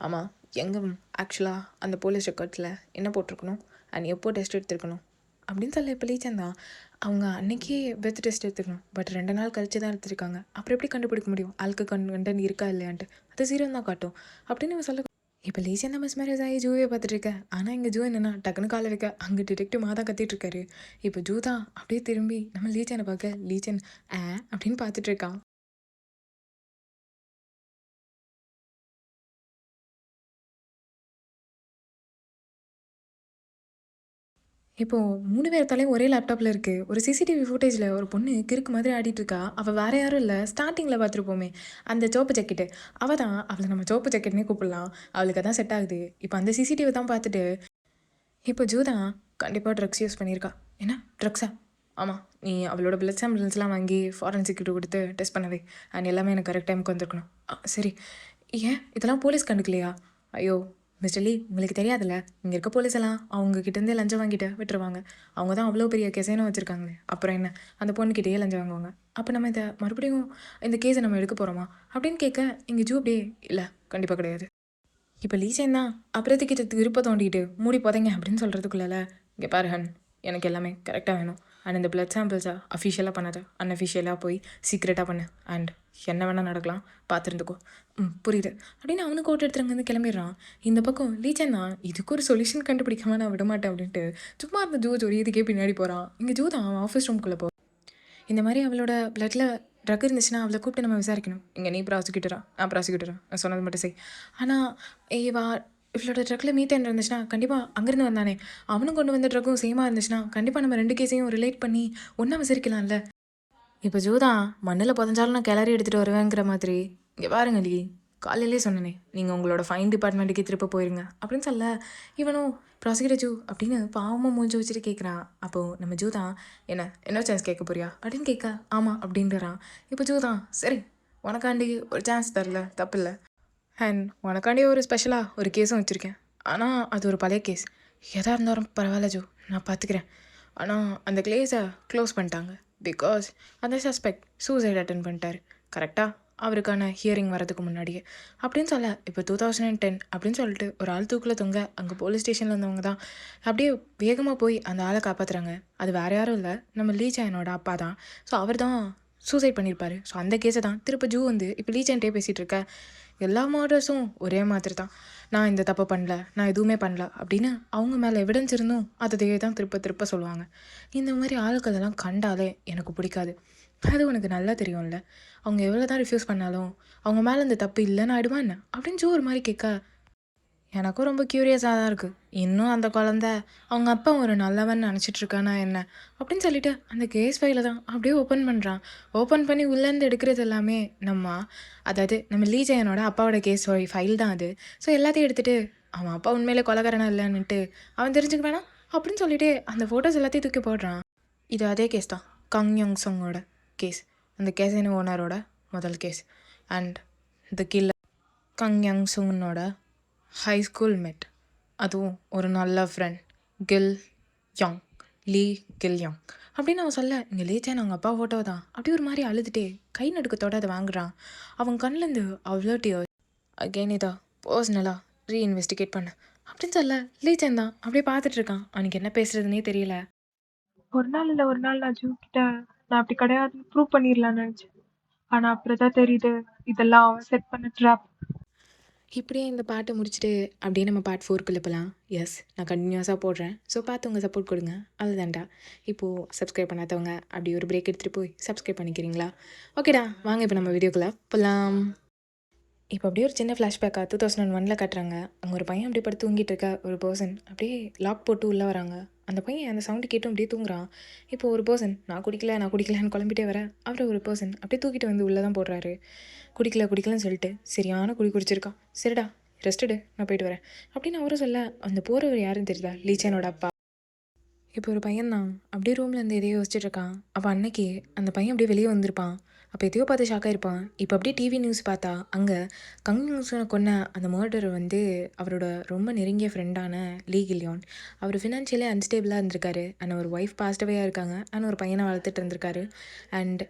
ஆமாம் எங்கே ஆக்சுவலாக அந்த போலீஸ் ரெக்கார்ட்ஸில் என்ன போட்டிருக்கணும் அண்ட் எப்போ டெஸ்ட் எடுத்துருக்கணும் அப்படின்னு சொல்லி, இப்போ லீச்சன் தான் அவங்க அன்றைக்கி பெர்த் டெஸ்ட் எடுத்துக்கணும், பட் 2 நாள் கழிச்சு தான் எடுத்துருக்காங்க. அப்புறம் எப்படி கண்டுபிடிக்க முடியும் ஆல்கு கண்டென்ட் இருக்கா இல்லையான்ட்டு, அது 0 தான் காட்டும் அப்படின்னு இவன் சொல்ல. இப்போ லீச்சன் தான் மிஸ்மேரேஜ் ஆகி ஜூவே பார்த்துட்ருக்க. ஆனால் இங்கே ஜூ என்னென்னா டக்குன்னு காலை வைக்க, அங்கே டிடெக்டிவ் தான் கத்திட்டுருக்காரு. இப்போ ஜூ தான் அப்படியே திரும்பி நம்ம லீச்சனை பார்க்க, லீச்சன் அப்படின்னு பார்த்துட்ருக்கான். இப்போது 3 பேர் தலையும் ஒரே லேப்டாப்பில் இருக்குது. ஒரு சிசிடிவி ஃபுட்டேஜில் ஒரு பொண்ணு கிறுக்கு மாதிரி ஆடிட்டுருக்கா. அவள் வேறு யாரும் இல்லை, ஸ்டார்டிங்கில் பார்த்துருப்போமே அந்த சோப்பு ஜாக்கெட்டு, அவள் தான். அவளை நம்ம சோப்பு ஜாக்கெட்னே கூப்பிடலாம், அவளுக்கு அதான் செட் ஆகுது. இப்போ அந்த சிசிடிவி தான் பார்த்துட்டு, இப்போ ஜூ தான் கண்டிப்பாக ட்ரக்ஸ் யூஸ் பண்ணியிருக்கா. என்ன ட்ரக்ஸா? ஆமாம், நீ அவளோட பிளட் சாம்பிள்ஸ்லாம் வாங்கி ஃபாரன்சிக்கிட்ட கொடுத்து டெஸ்ட் பண்ணவே, அண்ட் எல்லாமே எனக்கு கரெக்ட் டைமுக்கு வந்திருக்கணும். சரி, ஏன் இதெல்லாம் போலீஸ் கண்டுக்கலையா? ஐயோ மிஸ்டர் லீ, உங்களுக்கு தெரியாதுல்ல, இங்கே இருக்க போலீஸ் எல்லாம் அவங்கக்கிட்டேருந்தே லஞ்சம் வாங்கிட்டு விட்டுருவாங்க. அவங்க தான் அவ்வளோ பெரிய கேஸேனும் வச்சுருக்காங்களே, அப்புறம் என்ன அந்த பொண்ணுக்கிட்டேயே லஞ்சம் வாங்குவாங்க. அப்போ நம்ம இதை மறுபடியும் இந்த கேஸை நம்ம எடுக்க போகிறோமா அப்படின்னு கேட்க, இங்கே ஜூ அப்படியே இல்லை கண்டிப்பாக கிடையாது. இப்போ லீச்சன் தான் அப்புறத்துக்கிட்ட திருப்ப தோண்டிட்டு மூடி போதைங்க அப்படின்னு சொல்கிறதுக்குள்ள, இங்கே பாரு ஹன், எனக்கு எல்லாமே கரெக்டாக வேணும். அண்ட் இந்த பிளட் சாம்பிள்ஸை அஃபிஷியலாக பண்ணாத, அன்அஃபிஷியலாக போய் சீக்ரெட்டாக பண்ணு, அண்ட் என்ன வேணால் நடக்கலாம் பார்த்துருந்துக்கோ. புரியுது அப்படின்னு அவனுக்கு ஓட்டு எடுத்துருங்க கிளம்பிடுறான். இந்த பக்கம் லீச்சன் தான் இதுக்கு ஒரு சொல்யூஷன் கண்டுபிடிக்காம நான் விட மாட்டேன் அப்படின்ட்டு சும்மா இருந்த ஜூ ஒரு இதுக்கே பின்னாடி போகிறான். இங்கே ஜூ தான் ஆஃபீஸ் ரூம்குள்ளே போ, இந்த மாதிரி அவளோட பிளட்டில் ட்ரக் இருந்துச்சுன்னா அவளை கூப்பிட்டு நம்ம விசாரிக்கணும். இங்கே நீ ப்ராசிக்யூட்டரா? ப்ராசிக்யூட்டரா, நான் சொன்னது மட்டும் செய். ஆனால் இவளோட ட்ரக்கில் மீத்தேன் இருந்துச்சுன்னா கண்டிப்பாக அங்கேருந்து வந்தானே, அவனும் கொண்டு வந்த ட்ரக்கும் சேமாக இருந்துச்சுன்னா கண்டிப்பாக நம்ம 2 கேஸையும் ரிலேட் பண்ணி ஒன்றா விசாரிக்கலாம்ல. இப்போ ஜூதான் மண்ணில் புதஞ்சாலும் நான் கிளறி எடுத்துகிட்டு வருவேங்கிற மாதிரி, இங்கே பாருங்க லீ, காலையிலே சொன்னனே நீங்கள் உங்களோட ஃபைன் டிபார்ட்மெண்ட்டுக்கே திருப்ப போயிருங்க அப்படின்னு சொல்ல, இவனும் ப்ராசிக்யூட்டர் ஜூ அப்படின்னு பாவமாக மூஞ்சி வச்சுட்டு கேட்குறான். அப்போது நம்ம ஜூ தான் என்ன சான்ஸ் கேட்க போறியா அப்படின்னு கேட்க, ஆமாம் அப்படின்றான். இப்போ ஜூ தான் சரி உனக்காண்டி ஒரு சான்ஸ் தரல தப்பில்லை, அண்ட் உனக்காண்டி ஒரு ஸ்பெஷலாக ஒரு கேஸும் வச்சுருக்கேன். ஆனால் அது ஒரு பழைய கேஸ், எதாக இருந்தாலும் பரவாயில்ல ஜூ நான் பார்த்துக்கிறேன். ஆனால் அந்த கேஸை க்ளோஸ் பண்ணிட்டாங்க பிகாஸ் அந்த சஸ்பெக்ட் சூசைட் அட்டன் பண்ணிட்டார் கரெக்டாக அவருக்கான ஹியரிங் வரதுக்கு முன்னாடியே அப்படின்னு சொல்ல. இப்போ 2010 அப்படின்னு சொல்லிட்டு ஒரு ஆள் தூக்கில் தொங்க அங்கே போலீஸ் ஸ்டேஷனில் இருந்தவங்க தான் அப்படியே வேகமாக போய் அந்த ஆளை காப்பாற்றுறாங்க. அது வேறு யாரும் இல்லை, நம்ம லீச்சனோட அப்பா தான். ஸோ அவர் தான் சூசைட் பண்ணியிருப்பார். ஸோ அந்த கேஸை தான் திருப்ப ஜூ வந்து இப்போ லீச்சன்ட்டே பேசிகிட்டு இருக்க. எல்லா மாடர்ஸும் ஒரே மாதிரி தான், நான் இந்த தப்பு பண்ணல, நான் எதுவுமே பண்ணல அப்படின்னு அவங்க மேலே எவிடன்ஸ் இருந்தும் அதையே தான் திருப்ப திருப்ப சொல்லுவாங்க. இந்த மாதிரி ஆட்களெல்லாம் கண்டாலே எனக்கு பிடிக்காது. அது உனக்கு நல்லா தெரியும்ல, அவங்க எவ்வளோ தான் ரிஃப்யூஸ் பண்ணாலும் அவங்க மேலே இந்த தப்பு இல்லைன்னு ஆயிடுமா என்ன அப்படின்னு ஜூ ஒரு மாதிரி கேட்க, எனக்கும் ரொம்ப க்யூரியஸாக தான் இருக்குது. இன்னும் அந்த குழந்த அவங்க அப்பா ஒரு நல்லவன் நினச்சிட்ருக்கானா என்ன அப்படின்னு சொல்லிட்டு அந்த கேஸ் ஃபைலை தான் அப்படியே ஓப்பன் பண்ணுறான். ஓப்பன் பண்ணி உள்ளேருந்து எடுக்கிறது எல்லாமே அதாவது நம்ம லீஜயனோட அப்பாவோட கேஸ் ஃபைல் தான் அது. ஸோ எல்லாத்தையும் எடுத்துகிட்டு அவன் அப்பா உண்மையிலே கொலகாரனா இல்லைன்னுட்டு அவன் தெரிஞ்சுக்க வேணாம் அப்படின்னு சொல்லிட்டு அந்த ஃபோட்டோஸ் எல்லாத்தையும் தூக்கி போடுறான். இது அதே கேஸ் தான், கங் யோங் சொங்கோட கேஸ், அந்த கேஸின் ஓனரோட முதல் case. And the killer Kang Young சூனோட ஹை ஸ்கூல் மேட், அதுவும் ஒரு நல்ல friend, Gil Yang, Lee Gil Yang அப்படின்னு அவன் சொல்ல, இங்கே லீச்சேன் அவங்க அப்பா ஃபோட்டோ தான். அப்படி ஒரு மாதிரி அழுதுகிட்டே கை நடுக்கத்தோடு அதை வாங்குறான். அவன் கண்ணிலேருந்து அவ்வளோ டியர்ஸ். அகெயின் இதா பர்சனலாக ரீஇன்வெஸ்டிகேட் பண்ண அப்படின்னு சொல்ல, லீச்சன் தான் அப்படியே பார்த்துட்டு இருக்கான். அவனுக்கு என்ன பேசுறதுனே தெரியல. ஒரு நாள் இல்லை ஒரு நாள் நான் ஜூ கிட்ட நான் அப்படி கிடையாதுன்னு ப்ரூவ் பண்ணிடலான்னு நினச்சேன். ஆனால் அப்புறம் தான் தெரியுது இதெல்லாம் அவன் செட் பண்ண ட்ராப். இப்படியே இந்த பாட்டை முடிச்சுட்டு அப்படியே நம்ம பார்ட் 4க்குள்ளே போகலாம். எஸ், நான் கண்டினியூஸாக போடுறேன். ஸோ பார்த்து உங்கள் சப்போர்ட் கொடுங்க. அதுதான்டா. இப்போது சப்ஸ்கிரைப் பண்ணாதவங்க அப்படி ஒரு பிரேக் எடுத்துகிட்டு போய் சப்ஸ்கிரைப் பண்ணிக்கிறீங்களா? ஓகேடா, வாங்க இப்போ நம்ம வீடியோக்குள்ளே போகலாம். இப்போ அப்படியே ஒரு சின்ன ஃப்ளாஷ்பேக்காக 2001 காட்டுறாங்க. அங்கே ஒரு பையன் அப்படியே படுத்து தூங்கிட்டு இருக்க ஒரு பர்சன் அப்படியே லாக் போட்டு உள்ளே வராங்க. அந்த பையன் அந்த சவுண்டு கேட்டும் அப்படியே தூங்குறான். இப்போ ஒரு பர்சன் நான் குடிக்கலன்னு குழம்பிட்டே வர, அவர் ஒரு பர்சன் அப்படியே தூக்கிட்டு வந்து உள்ளே தான் போடுறாரு. குடிக்கலன்னு சொல்லிட்டு சரியான குடிச்சிருக்கான். சரிடா ரெஸ்ட்டுடு, நான் போயிட்டு வரேன் அப்படின்னு அவரும் சொல்ல, அந்த போகிறவர் யாருன்னு தெரியுதா? லீச்சனோட அப்பா. இப்போ ஒரு பையன் தான் அப்படியே ரூம்லேருந்து எதையோ யோசிச்சுட்டு இருக்கான். அப்போ அன்னைக்கு அந்த பையன் அப்படியே வெளியே வந்திருப்பான். அப்போ எதையோ பார்த்து ஷாக்காக இருப்பான். இப்போ அப்படியே டிவி நியூஸ் பார்த்தா அங்கே கங் நியூஸை கொன்ன அந்த மர்டர் வந்து அவரோட ரொம்ப நெருங்கிய ஃப்ரெண்டான லீ கில்யான். அவர் ஃபினான்ஷியலி அன்ஸ்டேபிளாக இருந்திருக்காரு. அண்ட் ஒரு ஒய்ஃப் பாஸ்டவேயாக இருக்காங்க. அண்ட் ஒரு பையனை வளர்த்துட்டு இருந்திருக்காரு. அண்ட்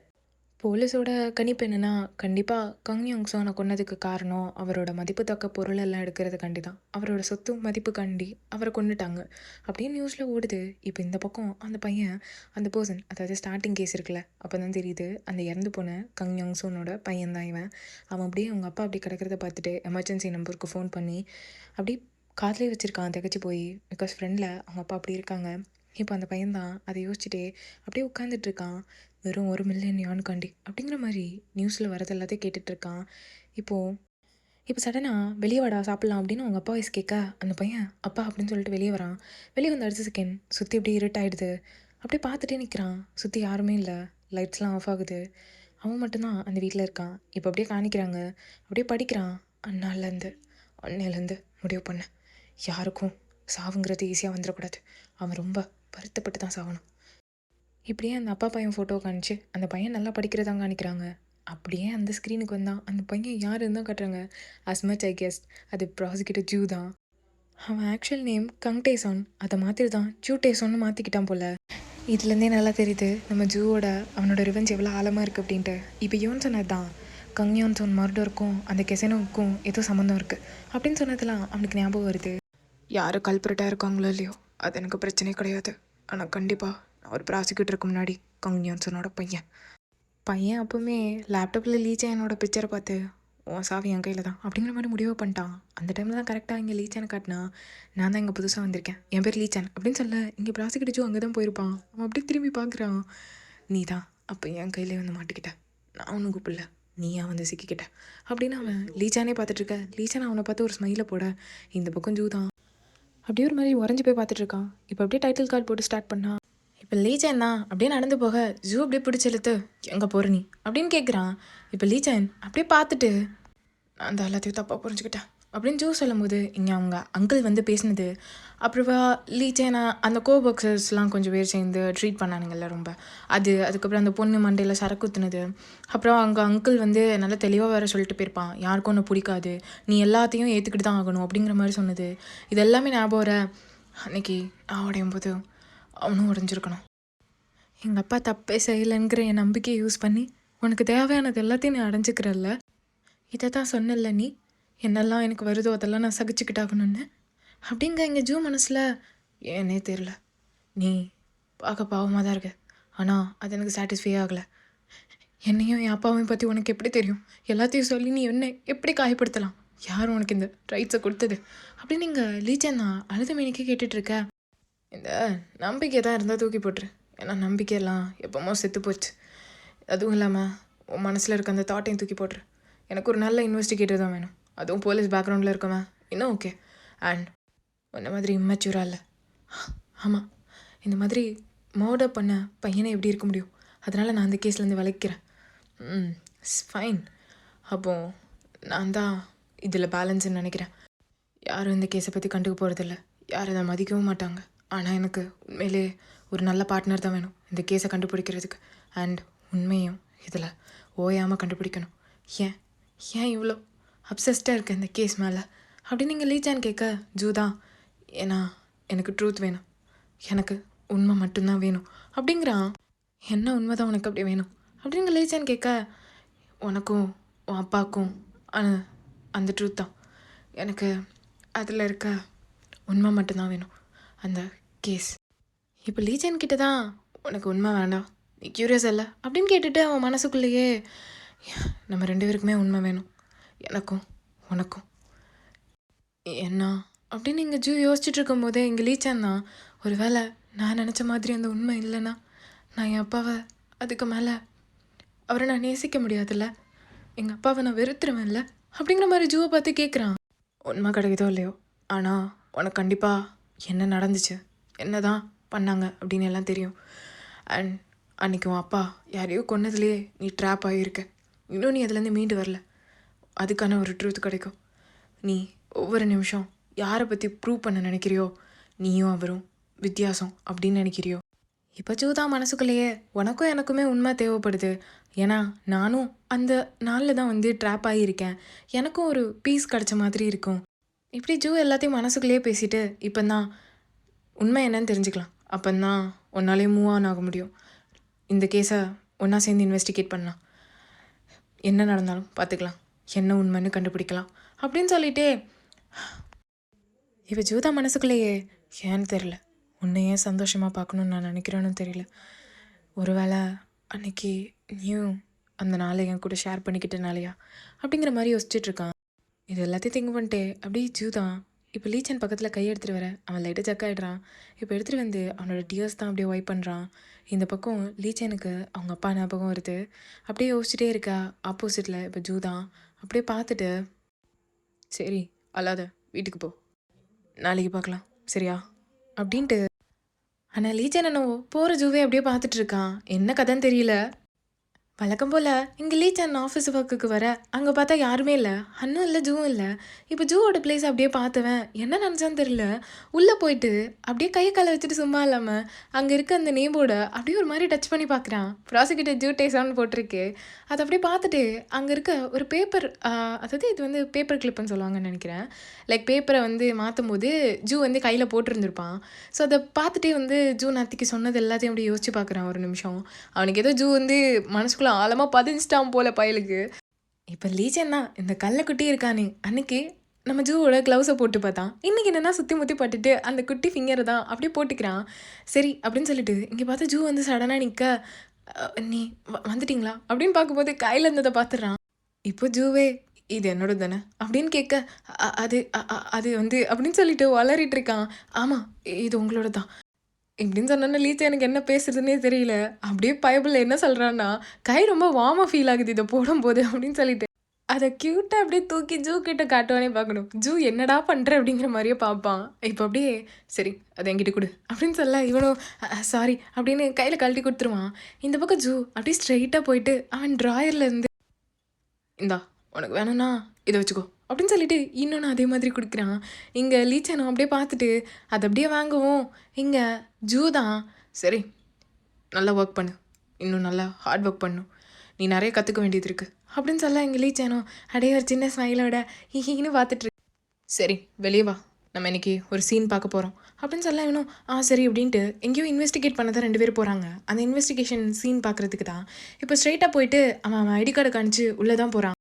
போலீஸோட கணிப்பு என்னென்னா, கண்டிப்பாக கங் யங்ஸானை கொன்னதுக்கு காரணம் அவரோட மதிப்பு தக்க பொருள் எல்லாம் எடுக்கிறது கண்டி தான். அவரோட சொத்து மதிப்பு கண்டி அவரை கொண்டுட்டாங்க அப்படின்னு நியூஸில் ஓடுது. இப்போ இந்த பக்கம் அந்த பையன், அந்த பர்சன், அதாவது ஸ்டார்டிங் கேஸ் இருக்குல்ல, அப்போ தான் தெரியுது அந்த இறந்து போன கங் யங்ஸோனோட பையன் தான் இவன். அவன் அப்படியே அவங்க அப்பா அப்படி கிடக்கிறத பார்த்துட்டு எமர்ஜென்சி நம்பருக்கு ஃபோன் பண்ணி அப்படியே காதிலே வச்சுருக்கான் திகச்சு போய். பிகாஸ் ஃப்ரெண்டில் அவங்க அப்பா அப்படி இருக்காங்க. இப்போ அந்த பையன்தான் அதை யோசிச்சுட்டே அப்படியே உட்காந்துட்ருக்கான். வெறும் 1 மில்லியன் யானுக்காண்டி அப்படிங்கிற மாதிரி நியூஸில் வரது எல்லாத்தையும் கேட்டுட்ருக்கான். இப்போ சடனாக வெளியே வாடா சாப்பிட்லாம் அப்படின்னு அவங்க அப்பா வயசு கேட்க, அந்த பையன் அப்பா அப்படின்னு சொல்லிட்டு வெளியே வரான். வெளியே வந்து அடுத்த செகண்ட் சுற்றி அப்படியே இருட்டாயிடுது. அப்படியே பார்த்துட்டே நிற்கிறான். சுற்றி யாருமே இல்லை, லைட்ஸ்லாம் ஆஃப் ஆகுது. அவன் மட்டும்தான் அந்த வீட்டில் இருக்கான். இப்போ அப்படியே காணிக்கிறாங்க. அப்படியே படிக்கிறான். அன்னையிலேருந்து முடிவு பண்ண, யாருக்கும் சாவுங்கிறது ஈஸியாக வந்துடக்கூடாது. அவன் ரொம்ப வருத்தப்பட்டு தான் சாகணும். இப்படியே அந்த அப்பா பையன் ஃபோட்டோ காணிச்சு அந்த பையன் நல்லா படிக்கிறதாங்க காணிக்கிறாங்க. அப்படியே அந்த ஸ்க்ரீனுக்கு வந்தால் அந்த பையன் யாருன்னு தான் காட்டுறாங்க. as much I guessed அது ப்ராசிக்யூட்டர் ஜூ தான். அவன் ஆக்சுவல் நேம் கங் டேசான், அதை மாற்றிட்டு தான் ஜூ டேசான்னு மாற்றிக்கிட்டான் போல். இதுலேருந்தே நல்லா தெரியுது நம்ம ஜூவோட அவனோட ரிவெஞ்ச் எவ்வளோ ஆழமாக இருக்குது அப்படின்ட்டு. இப்போ யோன் சொன்னது தான் கங் யோன்சோன் மர்டருக்கும் அந்த கெசனோவுக்கும் ஏதோ சம்மந்தம் இருக்குது அப்படின்னு சொன்னதெல்லாம் அவனுக்கு ஞாபகம் வருது. யார் கல்பரட்டாக இருக்காங்களோ இல்லையோ அது எனக்கு பிரச்சனையே கிடையாது. ஆனால் கண்டிப்பாக நான் ஒரு ப்ராசிக்யூட்டருக்கு முன்னாடி கங் யோன்சனோட பையன் அப்போவுமே லேப்டாப்பில் லீச்சனோட பிக்சரை பார்த்து உன் சாவி என் கையில் தான் அப்படிங்கிற மாதிரி முடிவு பண்ணிட்டான். அந்த டைமில் தான் கரெக்டாக இங்கே லீச்சனை காட்டினா, நான் தான் இங்கே புதுசாக வந்திருக்கேன், என் பேர் லீச்சன் அப்படின்னு சொல்ல, இங்கே ப்ராசிக்யூட்டர் ஜூ அங்கே தான் போயிருப்பான். அவன் அப்படியே திரும்பி பார்க்குறான். நீ தான் அப்போ என் கையிலே வந்து மாட்டிக்கிட்ட, நான் ஒன்றும் கூப்பிடல, நீயா வந்து சிக்கிக்கிட்ட அப்படின்னு அவன் லீச்சானே பார்த்துட்ருக்க. லீச்சான் அவனை பார்த்து ஒரு ஸ்மைலை போட, இந்த பக்கம் ஜூ தான் அப்படியே ஒரு மாதிரி உறைஞ்சி போய் பார்த்துட்ருக்கான். இப்போ அப்படியே டைட்டில் கார்டு போட்டு ஸ்டார்ட் பண்ணா. இப்போ லீச்சன் தான் அப்படியே நடந்து போக, ஜூ அப்படியே பிடிச்சி இழுத்து எங்கே போகிற நீ அப்படின்னு கேட்குறான். இப்போ லீச்சன் அப்படியே பார்த்துட்டு, நான் அந்த எல்லாத்தையும் தப்பாக புரிஞ்சுக்கிட்டேன் அப்படின்னு ஜூ சொல்லும்போது, இங்கே அவங்க அங்கிள் வந்து பேசினது, அப்புறமா லீச்சனை அந்த கோபாக்ஸர்ஸ்லாம் கொஞ்சம் பேர் சேர்ந்து ட்ரீட் பண்ணானுங்கள்ல ரொம்ப, அதுக்கப்புறம் அந்த பொண்ணு மண்டையில் சரக்கு ஊற்றுனது, அப்புறம் அங்கே அங்கிள் வந்து நல்லா தெளிவாக வேறு சொல்லிட்டு போயிருப்பான், யாருக்கும் ஒன்று பிடிக்காது, நீ எல்லாத்தையும் ஏற்றுக்கிட்டு தான் ஆகணும் அப்படிங்கிற மாதிரி சொன்னது. இது எல்லாமே ஞாபகம் வர, அன்னைக்கு நான் உடையும் போது அவனும் உடஞ்சிருக்கணும். எங்கள் அப்பா தப்பே செய்யலைங்கிற என் நம்பிக்கையை யூஸ் பண்ணி உனக்கு தேவையானது எல்லாத்தையும் நீ அடைஞ்சிக்கிறல்ல, இதை தான் சொன்னல நீ, என்னெல்லாம் எனக்கு வருதோ அதெல்லாம் நான் சகிச்சுக்கிட்டாகணும்னு அப்படிங்க. எங்கள் ஜூ மனசில் ஏன்னே தெரில, நீ பார்க்க பாவமாக தான் இருக்கு, ஆனால் அது எனக்கு சாட்டிஸ்ஃபை ஆகலை. என்னையும் என் அப்பாவையும் பற்றி உனக்கு எப்படி தெரியும், எல்லாத்தையும் சொல்லி நீ என்ன எப்படி காயப்படுத்தலாம், யாரும் உனக்கு இந்த ரைட்ஸை கொடுத்தது அப்படின்னு நீங்கள் லீச்சன் தான் அழுத மேனிக்கே கேட்டுட்ருக்க. இந்த நம்பிக்கை தான் இருந்தால் தூக்கி போட்டுரு, ஏன்னா நம்பிக்கையெல்லாம் எப்போமோ செத்து போச்சு. அதுவும் இல்லாமல் உன் மனசில் இருக்க அந்த தாட்டையும் தூக்கி போட்டுரு. எனக்கு ஒரு நல்ல இன்வெஸ்டிகேட்டர் தான் வேணும், அதுவும் போலீஸ் பேக்ரவுண்டில் இருக்கவன் இன்னும் ஓகே. அண்ட் உன்ன மாதிரி இம்மெச்சூராக இல்லை. ஆமாம், இந்த மாதிரி மர்டர் பண்ண பையனை எப்படி இருக்க முடியும், அதனால் நான் அந்த கேஸ்லேருந்து விளைக்கிறேன். ஃபைன், அப்போது நான் தான் இதில் பேலன்ஸ்ன்னு நினைக்கிறேன். யாரும் இந்த கேஸை பற்றி கண்டுக்க போகிறதில்ல, யாரும் அதை மதிக்கவும் மாட்டாங்க. ஆனால் எனக்கு உண்மையிலே ஒரு நல்ல பார்ட்னர் தான் வேணும் இந்த கேஸை கண்டுபிடிக்கிறதுக்கு. அண்ட் உண்மையும் இதில் ஓயாமல் கண்டுபிடிக்கணும். ஏன் ஏன் இவ்வளோ அப்சஸ்டாக இருக்க இந்த கேஸ் மேலே அப்படின்னு நீங்கள் லீச்சான்னு கேட்க ஜூதான், ஏன்னா எனக்கு ட்ரூத் வேணும், எனக்கு உண்மை மட்டும்தான் வேணும் அப்படிங்கிறான். என்ன உண்மை தான் உனக்கு அப்படி வேணும் அப்படின்னு லீச்சான்னு கேட்க, உனக்கும் உன் அப்பாவுக்கும் அந்த ட்ரூத் தான், எனக்கு அதில் இருக்க உண்மை மட்டும்தான் வேணும், அந்த கேஸ். இப்போ லீச்சன் கிட்ட தான் உனக்கு உண்மை வேண்டாம், நீ க்யூரியஸ் இல்லை அப்படின்னு கேட்டுட்டு அவன் மனசுக்குள்ளேயே நம்ம 2 பேருக்குமே உண்மை வேணும், எனக்கும் உனக்கும் என்ன அப்படின்னு இங்கே ஜூ யோசிச்சுட்டு இருக்கும்போதே இங்கே லீச்சான் தான், ஒரு வேளை நான் நினச்ச மாதிரி அந்த உண்மை இல்லைன்னா நான் என் அப்பாவை அதுக்கு மேலே அவரை நான் நேசிக்க முடியாதுல்ல, எங்கள் அப்பாவை நான் வெறுத்துருவேன்ல அப்படிங்கிற மாதிரி ஜூவை பார்த்து கேட்குறான். உண்மை கிடைக்குதோ இல்லையோ, ஆனால் உனக்கு கண்டிப்பாக என்ன நடந்துச்சு, என்ன தான் பண்ணாங்க அப்படின்னு எல்லாம் தெரியும். அண்ட் அன்றைக்கி உன் அப்பா யாரையோ கொன்னதுலேயே நீ ட்ராப் ஆகியிருக்க, இன்னும் நீ அதுலேருந்து மீண்டு வரல, அதுக்கான ஒரு ட்ரூத் கிடைக்கும். நீ ஒவ்வொரு நிமிஷம் யாரை பற்றி ப்ரூவ் பண்ண நினைக்கிறியோ, நீயும் அவரும் வித்தியாசம் அப்படின்னு நினைக்கிறியோ. இப்போ ஜூதா மனசுக்குள்ளேயே உனக்கும் எனக்குமே உண்மை தேவைப்படுது, ஏன்னா நானும் அந்த நாளில் தான் வந்து ட்ராப் ஆகியிருக்கேன், எனக்கும் ஒரு பீஸ் கிடச்ச மாதிரி இருக்கும். இப்படி ஜூ எல்லாத்தையும் மனசுக்குள்ளேயே பேசிட்டு இப்போ தான் உண்மை என்னன்னு தெரிஞ்சுக்கலாம், அப்போ தான் ஒன்னாலே மூவ் ஆன் ஆக முடியும், இந்த கேஸை ஒன்றா சேர்ந்து இன்வெஸ்டிகேட் பண்ணலாம், என்ன நடந்தாலும் பார்த்துக்கலாம், என்ன உண்மைன்னு கண்டுபிடிக்கலாம் அப்படின்னு சொல்லிட்டே இப்போ ஜூதா மனசுக்குள்ளேயே ஏன்னு தெரில, உன்னை ஏன் சந்தோஷமாக பார்க்கணுன்னு நான் நினைக்கிறேன்னு தெரியல, ஒருவேளை அன்னைக்கு நீயும் அந்த நாளை என் கூட ஷேர் பண்ணிக்கிட்டனாலையா அப்படிங்கிற மாதிரி யோசிச்சுட்ருக்கான். இது எல்லாத்தையும் திங்க் பண்ணிட்டு அப்படியே ஜூதான் இப்போ லீச்சன் பக்கத்தில் கை எடுத்துகிட்டு வர அவன் லைட்டாக ஜக்காயிடுறான். இப்போ எடுத்துகிட்டு வந்து அவனோட டியர்ஸ் தான் அப்படியே வைப் பண்ணுறான். இந்த பக்கம் லீச்சனுக்கு அவங்க அப்பா ஞாபகம் வருது. அப்படியே யோசிச்சுட்டே இருக்கா. ஆப்போசிட்டில் இப்போ ஜூதான் அப்படியே பார்த்துட்டு, சரி அல்லாத வீட்டுக்கு போ, நாளைக்கு பார்க்கலாம் சரியா அப்படின்ட்டு. ஆனால் லீச்சன் என்னவோ போகிற ஜூவே அப்படியே பார்த்துட்டு இருக்கான். என்ன கதைன்னு தெரியல. வழக்கம் போல் இங்கே லீச்சன் ஆஃபீஸ் ஒர்க்குக்கு வர அங்கே பார்த்தா யாருமே இல்லை, அண்ணும் இல்லை ஜூவும் இல்லை. இப்போ ஜூவோட பிளேஸ் அப்படியே பார்த்தவன் என்ன நினச்சான்னு தெரியல, உள்ளே போயிட்டு அப்படியே கையை காலை வச்சுட்டு சும்மா இல்லாமல் அங்கே இருக்க அந்த நேமோட அப்படியே ஒரு மாதிரி டச் பண்ணி பார்க்குறான். ப்ராசிக்யூட்டர் ஜூ டேசான்னு போட்டிருக்கு. அதை அப்படியே பார்த்துட்டு அங்கே இருக்க ஒரு பேப்பர், அதாவது இது வந்து பேப்பர் கிளிப்புன்னு சொல்லுவாங்கன்னு நினைக்கிறேன், லைக் பேப்பரை வந்து மாற்றும் போது ஜூ வந்து கையில் போட்டிருந்துருப்பான். ஸோ அதை பார்த்துட்டே வந்து ஜூ நேத்திக்கு சொன்னது எல்லாத்தையும் அப்படியே யோசிச்சு பார்க்குறான் ஒரு நிமிஷம். அவனுக்கு ஏதோ ஜூ வந்து மனசுக்குள்ள ஆழமாக பதிஞ்சிட்டான் போல பயலுக்கு. இப்போ லீச்சன் தான் இந்த கள்ளக்குட்டி இருக்கானே, அன்னைக்கு நம்ம ஜூவோட க்ளவுஸை போட்டு பார்த்தான், இன்றைக்கி என்னென்னா சுற்றி முற்றி பட்டுட்டு அந்த குட்டி ஃபிங்கரை தான் அப்படியே போட்டுக்கிறான். சரி அப்படின்னு சொல்லிட்டு இங்கே பார்த்தா ஜூ வந்து சடனாக நிற்க, நீ வந்துட்டிங்களா அப்படின்னு பார்க்கும்போது கையில் இருந்ததை பார்த்துடுறான். இப்போ ஜூவே இது என்னோட தானே அப்படின்னு கேட்க, அது அது வந்து அப்படின்னு சொல்லிட்டு வளரிட்டு இருக்கான். ஆமாம் இது உங்களோட தான் இப்படின்னு சொன்னோன்னா லீச்சா எனக்கு என்ன பேசுறதுன்னே தெரியல. அப்படியே பைபிளில் என்ன சொல்கிறான்னா, கை ரொம்ப வார்மாக ஃபீல் ஆகுது இதை போடும்போது அப்படின்னு சொல்லிட்டு அதை க்யூட்டாக அப்படியே தூக்கி ஜூ கிட்ட காட்டுவானே பார்க்கணும். ஜூ என்னடா பண்ணுற அப்படிங்கிற மாதிரியே பார்ப்பான். இப்போ அப்படியே சரி அதை என்கிட்ட கொடு அப்படின்னு சொல்ல இவனும் சாரி அப்படின்னு கையில் கழட்டி கொடுத்துருவான். இந்த பக்கம் ஜூ அப்படியே ஸ்ட்ரைட்டாக போயிட்டு அவன் ட்ராயரில் இருந்து, இந்தா உனக்கு வேணும்னா இதை வச்சுக்கோ அப்படின்னு சொல்லிட்டு இன்னொன்று அதே மாதிரி கொடுக்குறான். இங்கே லீச்சனும் அப்படியே பார்த்துட்டு அதை அப்படியே வாங்குவோம். இங்கே ஜூ தான், சரி நல்லா ஒர்க் பண்ணு, இன்னும் நல்லா ஹார்ட் ஒர்க் பண்ணும், நீ நிறைய கற்றுக்க வேண்டியது இருக்குது அப்படின்னு சொல்ல இங்கே லீச்சனும் அப்படியே ஒரு சின்ன ஸ்மைலோட ஹீன்னு பார்த்துட்டு, சரி வெளியே வா, நம்ம இன்றைக்கி ஒரு சீன் பார்க்க போகிறோம் அப்படின்னு சொல்ல இவனும் சரி அப்படின்ட்டு எங்கேயோ இன்வெஸ்டிகேட் பண்ண தான் 2 பேர் போகிறாங்க. அந்த இன்வெஸ்டிகேஷன் சீன் பார்க்குறதுக்கு தான் இப்போ ஸ்ட்ரெயிட்டாக போயிட்டு அவன் ஐடி கார்டை காணிச்சு உள்ளே தான் போகிறான்.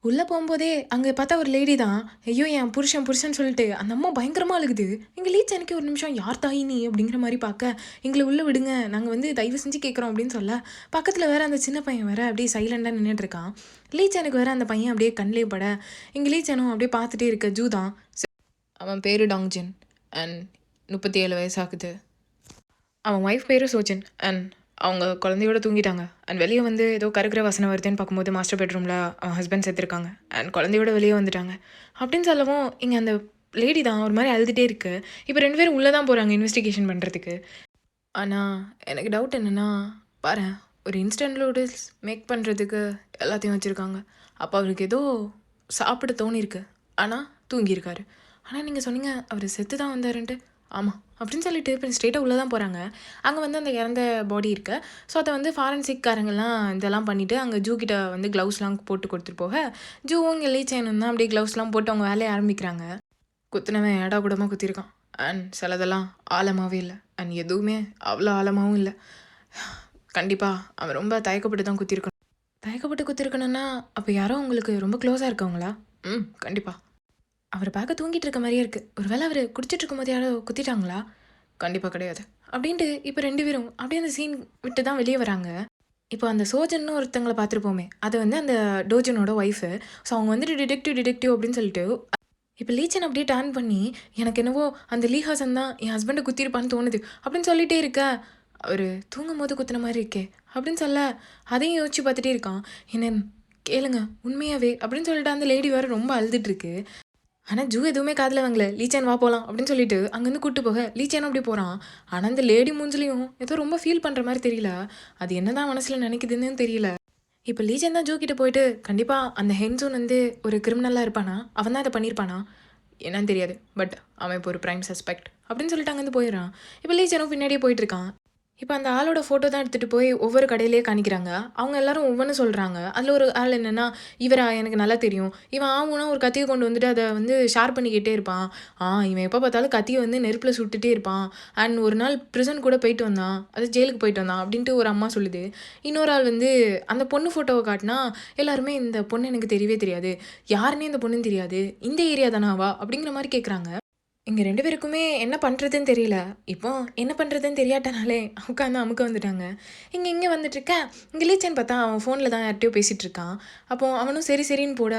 உள்ளே போகும்போதே அங்கே பார்த்தா ஒரு லேடி தான், ஐயோ என் புருஷன் சொல்லிட்டு அந்த அம்மா பயங்கரமாக அழுகுது. எங்கள் லீச் எனக்கு ஒரு நிமிஷம் யார் தாயி நீ அப்படிங்கிற மாதிரி பார்க்க, எங்களை உள்ளே விடுங்க நாங்கள் வந்து தயவு செஞ்சு கேட்குறோம் அப்படின்னு சொல்ல, பக்கத்தில் வேறு அந்த சின்ன பையன் வேறு அப்படியே சைலண்டாக நின்றுட்டு இருக்கான். லீச் எனக்கு வேறு அந்த பையன் அப்படியே கண்ணிலே பட எங்கள் லீச்சனும் அப்படியே பார்த்துட்டே இருக்க. ஜூ தான், அவன் பேர் டாங்ஜின் அண்ட் 37 வயசாகுது, அவன் ஒய்ஃப் பேர் சோஜன் அண்ட் அவங்க குழந்தையோட தூங்கிட்டாங்க. அண்ட் வெளியே வந்து ஏதோ கருக்கிற வாசனை வருதுன்னு பார்க்கும்போது மாஸ்டர் பெட்ரூமில் அவன் ஹஸ்பண்ட் செத்துருக்காங்க அண்ட் குழந்தையோட வெளியே வந்துட்டாங்க அப்படின்னு சொல்லவும் இங்கே அந்த லேடி தான் ஒரு மாதிரி அழுதுகிட்டே இருக்குது. இப்போ 2 பேரும் உள்ளே தான் போகிறாங்க இன்வெஸ்டிகேஷன் பண்ணுறதுக்கு. ஆனால் எனக்கு டவுட் என்னென்னா, பாரு ஒரு இன்ஸ்டன்ட் நூடுல்ஸ் மேக் பண்ணுறதுக்கு எல்லாத்தையும் வச்சுருக்காங்க. அப்போ அவருக்கு ஏதோ சாப்பிட தோணியிருக்கு, ஆனால் தூங்கியிருக்காரு. ஆனால் நீங்கள் சொன்னீங்க அவர் செத்து தான் வந்தாருன்ட்டு, ஆமாம் அப்படின்னு சொல்லிட்டு இப்போ ஸ்ட்ரெயிட்டாக உள்ளே தான் போகிறாங்க. அங்கே வந்து அந்த இறந்த பாடி இருக்கு. ஸோ அதை வந்து ஃபாரன்சிக்காரங்கெல்லாம் இதெல்லாம் பண்ணிவிட்டு அங்கே ஜூ கிட்ட வந்து க்ளவுஸ்லாம் போட்டு கொடுத்துட்டு போக ஜூவும் இங்கே லீச்சேனும் தான் அப்படியே க்ளவுஸ்லாம் போட்டு அவங்க வேலையை ஆரம்பிக்கிறாங்க. குத்துனவன் ஏடா கூடமாக குத்திருக்கான். அண்ட் சிலதெல்லாம் ஆழமாகவே இல்லை. அண்ட் எதுவுமே அவ்வளோ ஆழமாகவும் இல்லை. கண்டிப்பாக அவன் ரொம்ப தயக்கப்பட்டு தான் குத்திருக்கணும். தயக்கப்பட்டு குத்திருக்கணும்னா அப்போ யாரோ உங்களுக்கு ரொம்ப க்ளோஸாக இருக்கவங்களா? கண்டிப்பாக. அவர் பார்க்க தூங்கிட்டு இருக்க மாதிரியே இருக்குது. ஒருவேளை அவர் குடிச்சிட்டு இருக்கும் போது யாரோ குத்திட்டாங்களா? கண்டிப்பாக கிடையாது அப்படின்ட்டு இப்போ 2 பேரும் அப்படியே அந்த சீன் விட்டு தான் வெளியே வராங்க. இப்போ அந்த சோஜன்னு ஒருத்தங்களை பார்த்துருப்போமே, அது வந்து அந்த டோஜனோட ஒய்ஃபு. ஸோ அவங்க வந்துட்டு டிடெக்டிவ் அப்படின்னு சொல்லிட்டு இப்போ லீச்சன் அப்படியே டர்ன் பண்ணி எனக்கு என்னவோ அந்த லீஹாசன் தான் என் ஹஸ்பண்டை குத்திருப்பான்னு தோணுது அப்படின்னு சொல்லிட்டே இருக்க, அவர் தூங்கும் போது குத்துன மாதிரி இருக்கே அப்படின்னு சொல்ல அதையும் யோசிச்சு பார்த்துட்டே இருக்கான். என்ன கேளுங்க உண்மையாவே அப்படின்னு சொல்லிட்டு அந்த லேடி வேறு ரொம்ப அழுதுட்டுருக்கு. ஆனால் ஜூ எதுவுமே காதில் வாங்கல. லீச்சன் வா போகலாம் அப்படின்னு சொல்லிட்டு அங்கேருந்து கூப்பிட்டு போக லீச்சனும் அப்படி போகிறான். ஆனால் அந்த லேடி மூஞ்சிலையும் ஏதோ ரொம்ப ஃபீல் பண்ணுற மாதிரி தெரியல. அது என்ன தான் மனசில் நினைக்குதுன்னு தெரியல. இப்போ லீச்சன் தான் ஜூ கிட்ட போயிட்டு கண்டிப்பாக அந்த ஹென்சூன் வந்து ஒரு கிரிமினலாக இருப்பானா, அவன் தான் அதை பண்ணியிருப்பானா என்னன்னு தெரியாது, பட் அவன் இப்போ ஒரு ப்ரைம் சஸ்பெக்ட் அப்படின்னு சொல்லிட்டு அங்கேருந்து போயிடுறான். இப்போ லீச்சனும் பின்னாடியே போயிட்டுருக்கான். இப்போ அந்த ஆளோட ஃபோட்டோ தான் எடுத்துகிட்டு போய் ஒவ்வொரு கடையிலேயே காணிக்கிறாங்க. அவங்க எல்லாரும் ஒவ்வொன்று சொல்கிறாங்க. அதில் ஒரு ஆள் என்னென்னா, இவரா எனக்கு நல்லா தெரியும், இவன் ஆகுனா ஒரு கத்தியை கொண்டு வந்துட்டு அதை வந்து ஷேர் பண்ணிக்கிட்டே இருப்பான். இவன் எப்போ பார்த்தாலும் கத்தியை வந்து நெருப்பில் சுட்டுட்டே இருப்பான். அண்ட் ஒரு நாள் ப்ரிசன் கூட போயிட்டு வந்தான், அது ஜெயிலுக்கு போயிட்டு வந்தான் அப்படின்ட்டு ஒரு அம்மா சொல்லுது. இன்னொரு ஆள் வந்து அந்த பொண்ணு ஃபோட்டோவை காட்டினா எல்லாருமே இந்த பொண்ணு எனக்கு தெரியவே தெரியாது, யாருன்னே இந்த பொண்ணுன்னு தெரியாது, இந்த ஏரியா தானாவா அப்படிங்கிற மாதிரி கேட்குறாங்க. இங்கே 2 பேருக்குமே என்ன பண்ணுறதுன்னு தெரியல. இப்போ என்ன பண்ணுறதுன்னு தெரியாட்டனாலே உட்காந்து அமுக்க வந்துட்டாங்க. இங்கே வந்துட்டுருக்கேன். இங்கே லீச்சன் பார்த்தா அவன் ஃபோனில் தான் யார்கிட்டயோ பேசிகிட்டு இருக்கான். அப்போது அவனும் சரி சரின்னு போட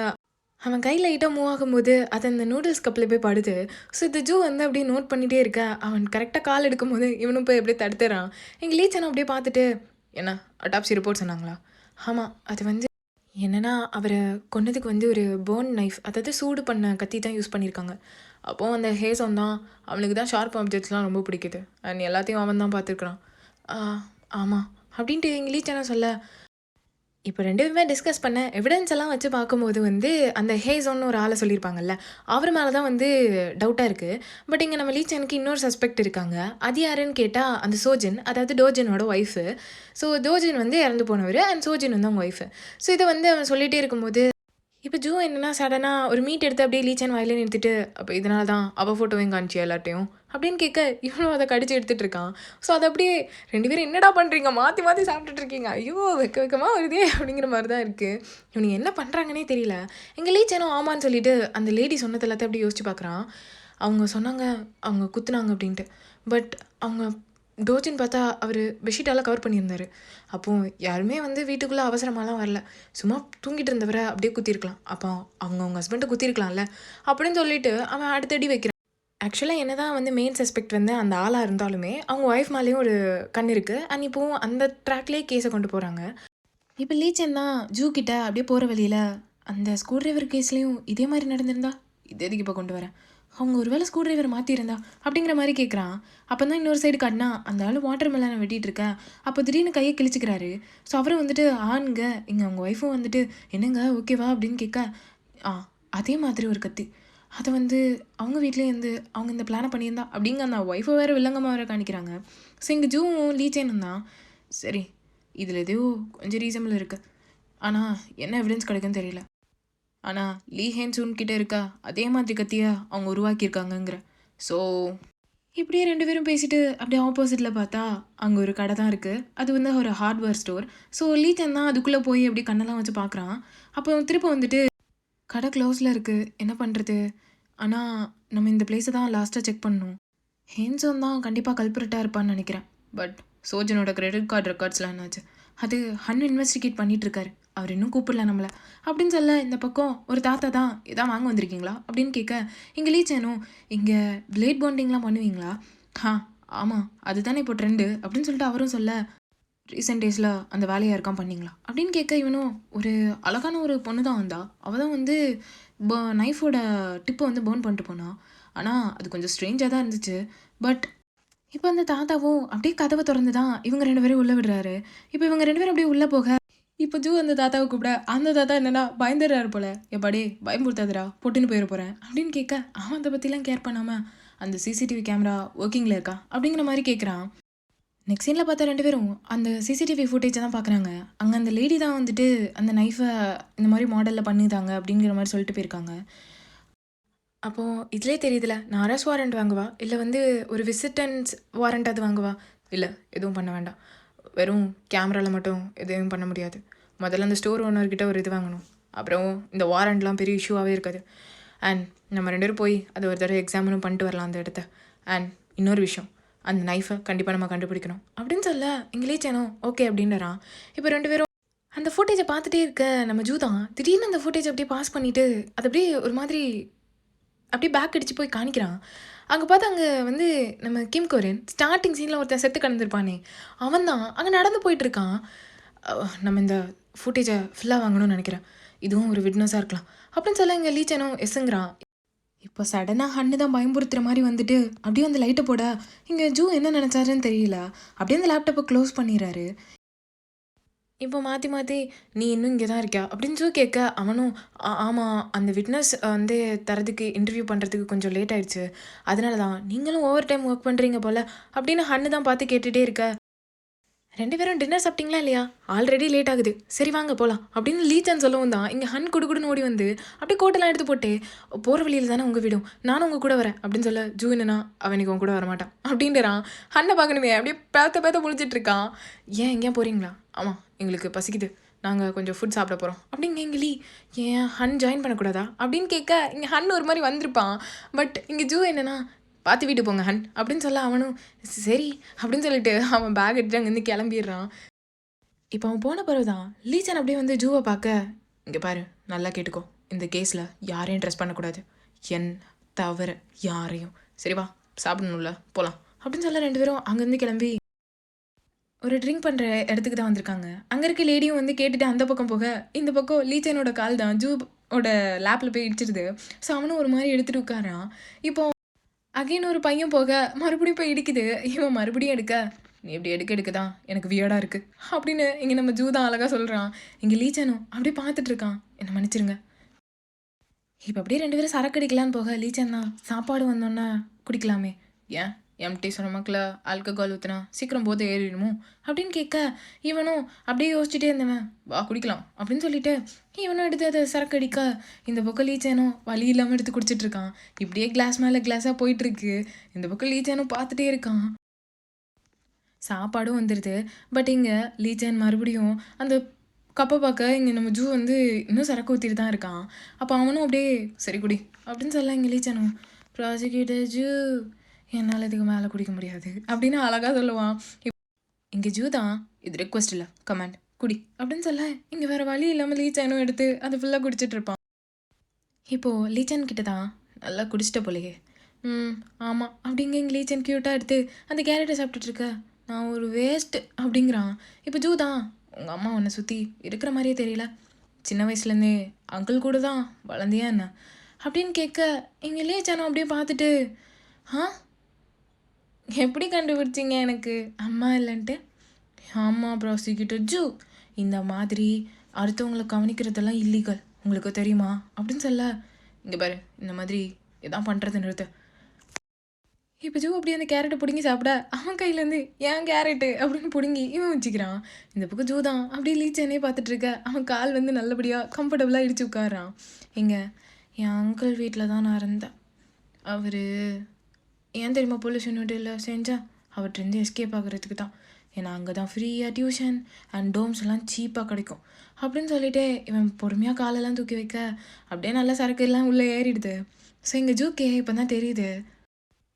அவன் கையில் லைட்டாக மூவ் ஆகும்போது அது அந்த நூடுல்ஸ் கப்பில் போய் படுது. ஸோ இந்த ஜூ வந்து அப்படியே நோட் பண்ணிகிட்டே இருக்க, அவன் கரெக்டாக கால் எடுக்கும்போது இவனும் போய் அப்படியே தடுத்துறான். எங்கள் லீச்சனை அப்படியே பார்த்துட்டு என்ன அட்டாப்சி ரிப்போர்ட் சொன்னாங்களா? ஆமாம், அது வந்து என்னென்னா அவரை கொன்னதுக்கு வந்து ஒரு போன் நைஃப், அதாவது சூடு பண்ண கத்தி தான் யூஸ் பண்ணியிருக்காங்க. அப்போது அந்த ஹேசம் தான் அவனுக்கு தான் ஷார்ப் ஆப்ஜெக்ட்ஸ்லாம் ரொம்ப பிடிக்குது. அண்ட் எல்லாத்தையும் அவன் தான் பார்த்துருக்குறான். ஆமாம் அப்படின்ட்டு எங்கள் லீச்சனா சொல்ல இப்போ 2 பேருமே டிஸ்கஸ் பண்ண எவிடன்ஸ் எல்லாம் வச்சு பார்க்கும்போது வந்து அந்த ஹேசோன்னு ஒரு ஆளை சொல்லியிருப்பாங்கல்ல, அவர் மேலே தான் வந்து டவுட்டாக இருக்குது. பட் இங்கே நம்ம லீச்சனுக்கு இன்னொரு சஸ்பெக்ட் இருக்காங்க. அது யாருன்னு கேட்டால் அந்த சோஜன், அதாவது டோஜனோட ஒய்ஃபு. ஸோ டோஜன் வந்து இறந்து போனவர் அண்ட் சோஜன் வந்து அவங்க ஒய்ஃபு. ஸோ இதை வந்து அவன் சொல்லிகிட்டே இருக்கும்போது இப்போ ஜூ என்னென்னா சடனாக ஒரு மீட் எடுத்து அப்படியே லீச்சன் வாயிலே நிறுத்திட்டு, அப்போ இதனால தான் அவள் ஃபோட்டோவையும் காமிச்சியா எல்லாட்டையும் அப்படின்னு கேட்க இவனும் அதை கடிச்சு எடுத்துகிட்டு இருக்கான். ஸோ அதை அப்படியே 2 பேரும் என்னடா பண்ணுறீங்க, மாற்றி மாற்றி சாப்பிட்டுட்டு இருக்கீங்க, ஐயோ வெக்கமாக வருதே அப்படிங்கிற மாதிரி தான் இருக்குது. இவனுங்க என்ன பண்ணுறாங்கன்னே தெரியல. எங்கள் லீச்சனும் ஆமான்னு சொல்லிட்டு அந்த லேடி சொன்னது எல்லாத்தையும் அப்படி யோசிச்சு பார்க்குறான். அவங்க சொன்னாங்க அவங்க குத்துனாங்க அப்படின்ட்டு. பட் அவங்க டோஜின் பார்த்தா அவர் பெட்ஷீட்டால் கவர் பண்ணியிருந்தார். அப்போது யாருமே வந்து வீட்டுக்குள்ளே அவசரமாலாம் வரல, சும்மா தூங்கிட்டு இருந்தவரை அப்படியே குத்திருக்கலாம். அப்போ அவங்க ஹஸ்பண்டை குத்திருக்கலாம்ல அப்படின்னு சொல்லிட்டு அவன் அடுத்தடி வைக்கிறான். ஆக்சுவலாக என்ன தான் வந்து மெயின் சஸ்பெக்ட் வந்து அந்த ஆளாக இருந்தாலுமே அவங்க ஒய்ஃப் மேலேயும் ஒரு கண் இருக்குது. அண்ட் இப்போவும் அந்த ட்ராக்லேயே கேஸை கொண்டு போகிறாங்க. இப்போ லீச்சன் தான் ஜூ கிட்ட அப்படியே போகிற வழியில் அந்த ஸ்க்ரூ டிரைவர் கேஸ்லேயும் இதே மாதிரி நடந்திருந்தா இது எதுக்கு இப்போ கொண்டு வரேன், அவங்க ஒரு வேளை ஸ்க்ரூ டிரைவர் மாற்றிருந்தா அப்படிங்கிற மாதிரி கேட்குறான். அப்போ தான் இன்னொரு சைடு காட்டினா அந்த ஆள் வாட்டர் மெலனை வெட்டிகிட்டு இருக்கேன். அப்போ திடீர்னு கையை கிழிச்சிக்கிறாரு. ஸோ அவரும் வந்துட்டு ஆண்க இங்கே அவங்க ஒய்ஃபும் வந்துட்டு என்னங்க ஓகேவா அப்படின்னு கேட்க அதே மாதிரி ஒரு கத்தி, அதை வந்து அவங்க வீட்லேயே இருந்து அவங்க இந்த பிளானை பண்ணியிருந்தா அப்படிங்க அந்த ஒய்ஃபை வேறு வில்லங்கமாக வேறு காணிக்கிறாங்க. ஸோ இங்கே ஜூவும் லீச்சேனும் தான் சரி இதில் எதையோ கொஞ்சம் ரீசனில் இருக்குது, ஆனால் என்ன எவிடன்ஸ் கிடைக்குன்னு தெரியல. ஆனால் லீ ஹேன்சூன் கிட்டே இருக்கா அதே மாதிரி கத்தியை அவங்க உருவாக்கியிருக்காங்கங்கிற. ஸோ இப்படியே 2 பேரும் பேசிட்டு அப்படியே ஆப்போசிட்டில் பார்த்தா அங்கே ஒரு கடை தான் இருக்குது. அது வந்து ஒரு ஹார்ட்வேர் ஸ்டோர். ஸோ லீச்சன் தான் அதுக்குள்ளே போய் அப்படி கண்ணெல்லாம் வச்சு பார்க்குறான். அப்போ திரும்ப வந்துட்டு கடை க்ளோஸில் இருக்குது, என்ன பண்ணுறது, ஆனால் நம்ம இந்த பிளேஸை தான் லாஸ்ட்டாக செக் பண்ணணும். ஹேன்சோன் தான் கண்டிப்பாக கல்பரட்டாக இருப்பான்னு நினைக்கிறேன். பட் சோஜனோட கிரெடிட் கார்டு ரெக்கார்ட்ஸ்லாம் என்னாச்சு, அது இன்வெஸ்டிகேட் பண்ணிகிட்ருக்காரு, அவர் இன்னும் கூப்பிடல நம்மளை அப்படின்னு சொல்ல இந்த பக்கம் ஒரு தாத்தா தான் இதான் வாங்க வந்திருக்கீங்களா அப்படின்னு கேட்க இங்கே லீச்சனும் இங்கே பிளேட் பாண்டிங்லாம் பண்ணுவீங்களா, ஆமாம் அதுதானே இப்போ ட்ரெண்டு அப்படின்னு சொல்லிட்டு அவரும் சொல்ல ரீசெண்ட் டேஸில் அந்த வேலையை யாருக்காம் பண்ணிங்களா அப்படின்னு கேட்க இவனும் ஒரு அழகான ஒரு பொண்ணு தான் வந்தா, அவள் தான் வந்து நைஃபோட டிப்பை வந்து பர்ன் பண்ணிட்டு போனான். ஆனால் அது கொஞ்சம் ஸ்ட்ரேஞ்சாக தான் இருந்துச்சு. பட் இப்போ அந்த தாத்தாவும் அப்படியே கதவை திறந்து தான் இவங்க 2 பேரும் உள்ளே விடுறாரு. இப்போ இவங்க 2 பேரும் அப்படியே உள்ளே போக இப்போ ஜூ அந்த தாத்தாவை கூப்பிட அந்த தாத்தா என்னன்னா பயந்துடுறாரு போல, எப்பாடி பயம்படுத்தாதுடா பொட்டுன்னு போயிட போகிறேன் அப்படின்னு கேட்க அவன் அதை பற்றிலாம் கேர் பண்ணாமல் அந்த சிசிடிவி கேமரா ஒர்க்கிங்கில் இருக்கா அப்படிங்கிற மாதிரி கேட்குறான். நெக்ஸ்ட் சீனில் பார்த்தா 2 பேரும் அந்த சிசிடிவி ஃபுட்டேஜை தான் பார்க்குறாங்க. அங்கே அந்த லேடி தான் வந்துட்டு அந்த நைஃபை இந்த மாதிரி மாடலில் பண்ணிதாங்க அப்படிங்கிற மாதிரி சொல்லிட்டு போயிருக்காங்க. அப்போது இதிலே தெரியுதுல, நான் அரெஸ்ட் வாரண்ட் வாங்குவா இல்லை வந்து ஒரு விசிட்டன்ஸ் வாரண்ட் அது வாங்குவா? இல்லை, எதுவும் பண்ண வேண்டாம். வெறும் கேமராவில் மட்டும் எதுவும் பண்ண முடியாது. முதல்ல அந்த ஸ்டோர் ஓனர்கிட்ட ஒரு இது வாங்கணும். அப்புறம் இந்த வாரண்ட்லாம் பெரிய இஷ்யூவாகவே இருக்காது. அண்ட் நம்ம 2 பேரும் போய் அதை ஒரு தடவை எக்ஸாமினும் பண்ணிட்டு வரலாம் அந்த இடத்த. அண்ட் இன்னொரு விஷயம், அந்த நைஃபை கண்டிப்பாக நம்ம கண்டுபிடிக்கணும் அப்படின்னு சொல்ல இங்கிலே சேனோ ஓகே அப்படின்றான். இப்போ 2 பேரும் அந்த ஃபுட்டேஜை பார்த்துட்டே இருக்க நம்ம ஜூதான் திடீர்னு அந்த ஃபுட்டேஜ் அப்படியே பாஸ் பண்ணிவிட்டு அது அப்படியே ஒரு மாதிரி அப்படியே பேக் அடித்து போய் காணிக்கிறான். அங்கே பார்த்தா அங்கே வந்து நம்ம கிம் கோரியன் ஸ்டார்டிங் சீனில் ஒருத்தன் செத்து கடந்திருப்பானே அவன் தான் அங்கே நடந்து போயிட்டுருக்கான். நம்ம இந்த ஃபுட்டேஜை ஃபுல்லாக வாங்கணும்னு நினைக்கிறேன், இதுவும் ஒரு விட்னஸாக இருக்கலாம் அப்படின்னு சொல்ல இங்கே லீச்சனும் எஸ்ஸுங்கிறான். இப்போ சடனாக ஹன்னு தான் பயம்புறுத்துற மாதிரி வந்துட்டு அப்படியே அந்த லைட்டை போட இங்கே ஜூ என்ன நினச்சாருன்னு தெரியல, அப்படியே அந்த லேப்டாப்பை க்ளோஸ் பண்ணிடுறாரு. இப்போ மாற்றி மாற்றி நீ இன்னும் இங்கே தான் இருக்கியா அப்படின்னு சொல்லி கேட்க அவனும் ஆமாம் அந்த விட்னஸ் வந்து தரதுக்கு இன்டர்வியூ பண்ணுறதுக்கு கொஞ்சம் லேட் ஆயிடுச்சு, அதனால தான் நீங்களும் ஓவர் டைம் ஒர்க் பண்ணுறீங்க போல் அப்படின்னு ஹன்னு தான் பார்த்து கேட்டுகிட்டே இருக்க. 2 பேரும் டின்னர் சாப்பிட்டீங்களா இல்லையா, ஆல்ரெடி லேட் ஆகுது, சரி வாங்க போகலாம் அப்படின்னு லீச்சன் சொல்லவும் தான் இங்கே ஹன் குடுகுடுன்னு ஓடி வந்து அப்படியே கோட்டெல்லாம் எடுத்து போட்டு போகிற வழியில் தானே உங்கள் வீடும், நானும் உங்கள் கூட வரேன் அப்படின்னு சொல்ல ஜூ என்னன்னா அவனுக்கு உங்க கூட வரமாட்டான் அப்படின்றான். ஹன்னை பார்க்கணுமே அப்படியே பேத்த முடிச்சிட்டு இருக்கான். ஏன் எங்கேயா போகிறீங்களா? ஆமாம் எங்களுக்கு பசிக்குது, நாங்கள் கொஞ்சம் ஃபுட் சாப்பிட போகிறோம் அப்படிங்க. இங்கே லீ ஏன் ஹன் ஜாயின் பண்ணக்கூடாதா அப்படின்னு கேட்க இங்கே ஹன் ஒரு மாதிரி வந்திருப்பான். பட் இங்கே ஜூ என்னன்னா பார்த்து வீட்டு போங்க ஹன் அப்படின்னு சொல்ல அவனும் சரி அப்படின்னு சொல்லிட்டு அவன் பேக் எடுத்துட்டு அங்கேருந்து கிளம்பிடுறான். இப்போ அவன் போன பிறகு தான் லீச்சன் அப்படியே வந்து ஜூவை பார்க்க, இங்கே பாரு நல்லா கேட்டுக்கோ, இந்த கேஸில் யாரையும் ட்ரெஸ் பண்ணக்கூடாது, என் தவிர யாரையும், சரிவா சாப்பிடணும்ல போகலாம் அப்படின்னு சொல்ல 2 பேரும் அங்கேருந்து கிளம்பி ஒரு ட்ரிங்க் பண்ணுற இடத்துக்கு தான் வந்திருக்காங்க. அங்கே இருக்க லேடியும் வந்து கேட்டுட்டு அந்த பக்கம் போக இந்த பக்கம் லீச்சனோட கால் தான் ஜூவோட லேப்பில் போய் இடிச்சிருது. ஸோ அவனும் ஒரு மாதிரி எடுத்துகிட்டு உட்காரான். இப்போ அகைன் ஒரு பையன் போக மறுபடியும் போய் இடிக்குது. இவன் மறுபடியும் எடுக்க நீ எப்படி எடுக்க தான் எனக்கு வியர்டாக இருக்குது அப்படின்னு இங்கே நம்ம ஜூ தான் அழகாக சொல்கிறான். இங்கே லீச்சனும் அப்படியே பார்த்துட்ருக்கான், என்னை மன்னிச்சிருங்க. இப்போ அப்படியே 2 பேரும் சரக்கு அடிக்கலான்னு போக லீச்சன் தான் சாப்பாடு வந்தோன்னே குடிக்கலாமே, ஏன் எம்டி சொன்னமக்கில் ஆல்கஹால் ஊற்றினா சீக்கிரம் போதை ஏறிடுமோ அப்படின்னு கேட்க இவனும் அப்படியே யோசிச்சுட்டே இருந்தவன் வா குடிக்கலாம் அப்படின்னு சொல்லிட்டு இவனும் எடுத்து அதை சரக்கு அடிக்க இந்த பக்கம் லீச்சனும் வலி இல்லாமல் எடுத்து குடிச்சிட்டு இருக்கான். இப்படியே கிளாஸ் மேலே கிளாஸாக போயிட்டுருக்கு. இந்த பக்கம் லீச்சனும் பார்த்துட்டே இருக்கான். சாப்பாடும் வந்துடுது. பட் இங்கே லீச்சன் மறுபடியும் அந்த கப்பை பார்க்க இங்கே நம்ம ஜூ வந்து இன்னும் சரக்கு ஊற்றிட்டு தான் இருக்கான். அப்போ அவனும் அப்படியே சரி குடி அப்படின்னு சொல்ல இங்கே லீச்சனும் ப்ராசிக்யூட்டர் ஜூ என்னால் இதுக்கு மேலே குடிக்க முடியாது அப்படின்னு அழகாக சொல்லுவான். இங்கே ஜூ தான் இது ரெக்வஸ்ட் இல்லை கமெண்ட் குடி அப்படின்னு சொல்ல இங்கே வேறு வழி இல்லாமல் லீச்சனும் எடுத்து அதை ஃபுல்லாக குடிச்சிட்டு இருப்பான். இப்போது லீச்சன் கிட்ட தான் நல்லா குடிச்சிட்ட போலையே, ஆமாம் அப்படிங்க இங்கே லீச்சன் க்யூட்டாக எடுத்து அந்த கேரட்டை சாப்பிட்டுட்ருக்க நான் ஒரு வேஸ்ட்டு அப்படிங்கிறான். இப்போ ஜூ தான் உங்கள் அம்மா உன்னை சுற்றி இருக்கிற மாதிரியே தெரியல, சின்ன வயசுலேருந்தே அங்கிள் கூட தான் வளர்ந்தியா என்ன அப்படின்னு கேட்க இங்கே லீச்சனும் அப்படியே பார்த்துட்டு எப்படி கண்டுபிடிச்சிங்க எனக்கு அம்மா இல்லைன்ட்டு? ஆமாம் ப்ராசிக்யூட்டர் ஜூ, இந்த மாதிரி அடுத்தவங்களை கவனிக்கிறதெல்லாம் இல்லீகல், உங்களுக்கு தெரியுமா அப்படின்னு சொல்ல இங்கே பாரு இந்த மாதிரி எதான் பண்ணுறது நிறுத்த. இப்போ ஜூ அப்படியே அந்த கேரட்டை பிடுங்கி சாப்பிட அவன் கையிலேருந்து ஏன் கேரட்டு அப்படின்னு பிடுங்கி இவன் வச்சுக்கிறான். இந்த பக்கம் ஜூ தான் அப்படியே லீச்சனே பார்த்துட்ருக்க அவன் கால் வந்து நல்லபடியாக கம்ஃபர்டபுளாக இடிச்சு உட்காரான். இங்கே என் அங்கிள் வீட்டில் தான் நான் இருந்தேன், அவர் ஏன் தெரியுமா போலீஸ் யூனிட்டில் செஞ்சா அவர்கிட்டருந்து எஸ்கேப் ஆகிறதுக்கு தான், ஏன்னா அங்கே தான் ஃப்ரீயாக டியூஷன் அண்ட் டோம்ஸ் எல்லாம் சீப்பாக கிடைக்கும் அப்படின்னு சொல்லிட்டு இவன் பொறுமையாக காலெல்லாம் தூக்கி வைக்க அப்படியே நல்லா சரக்கு எல்லாம் உள்ளே ஏறிடுது. ஸோ எங்கள் ஜூக்கே இப்போ தான் தெரியுது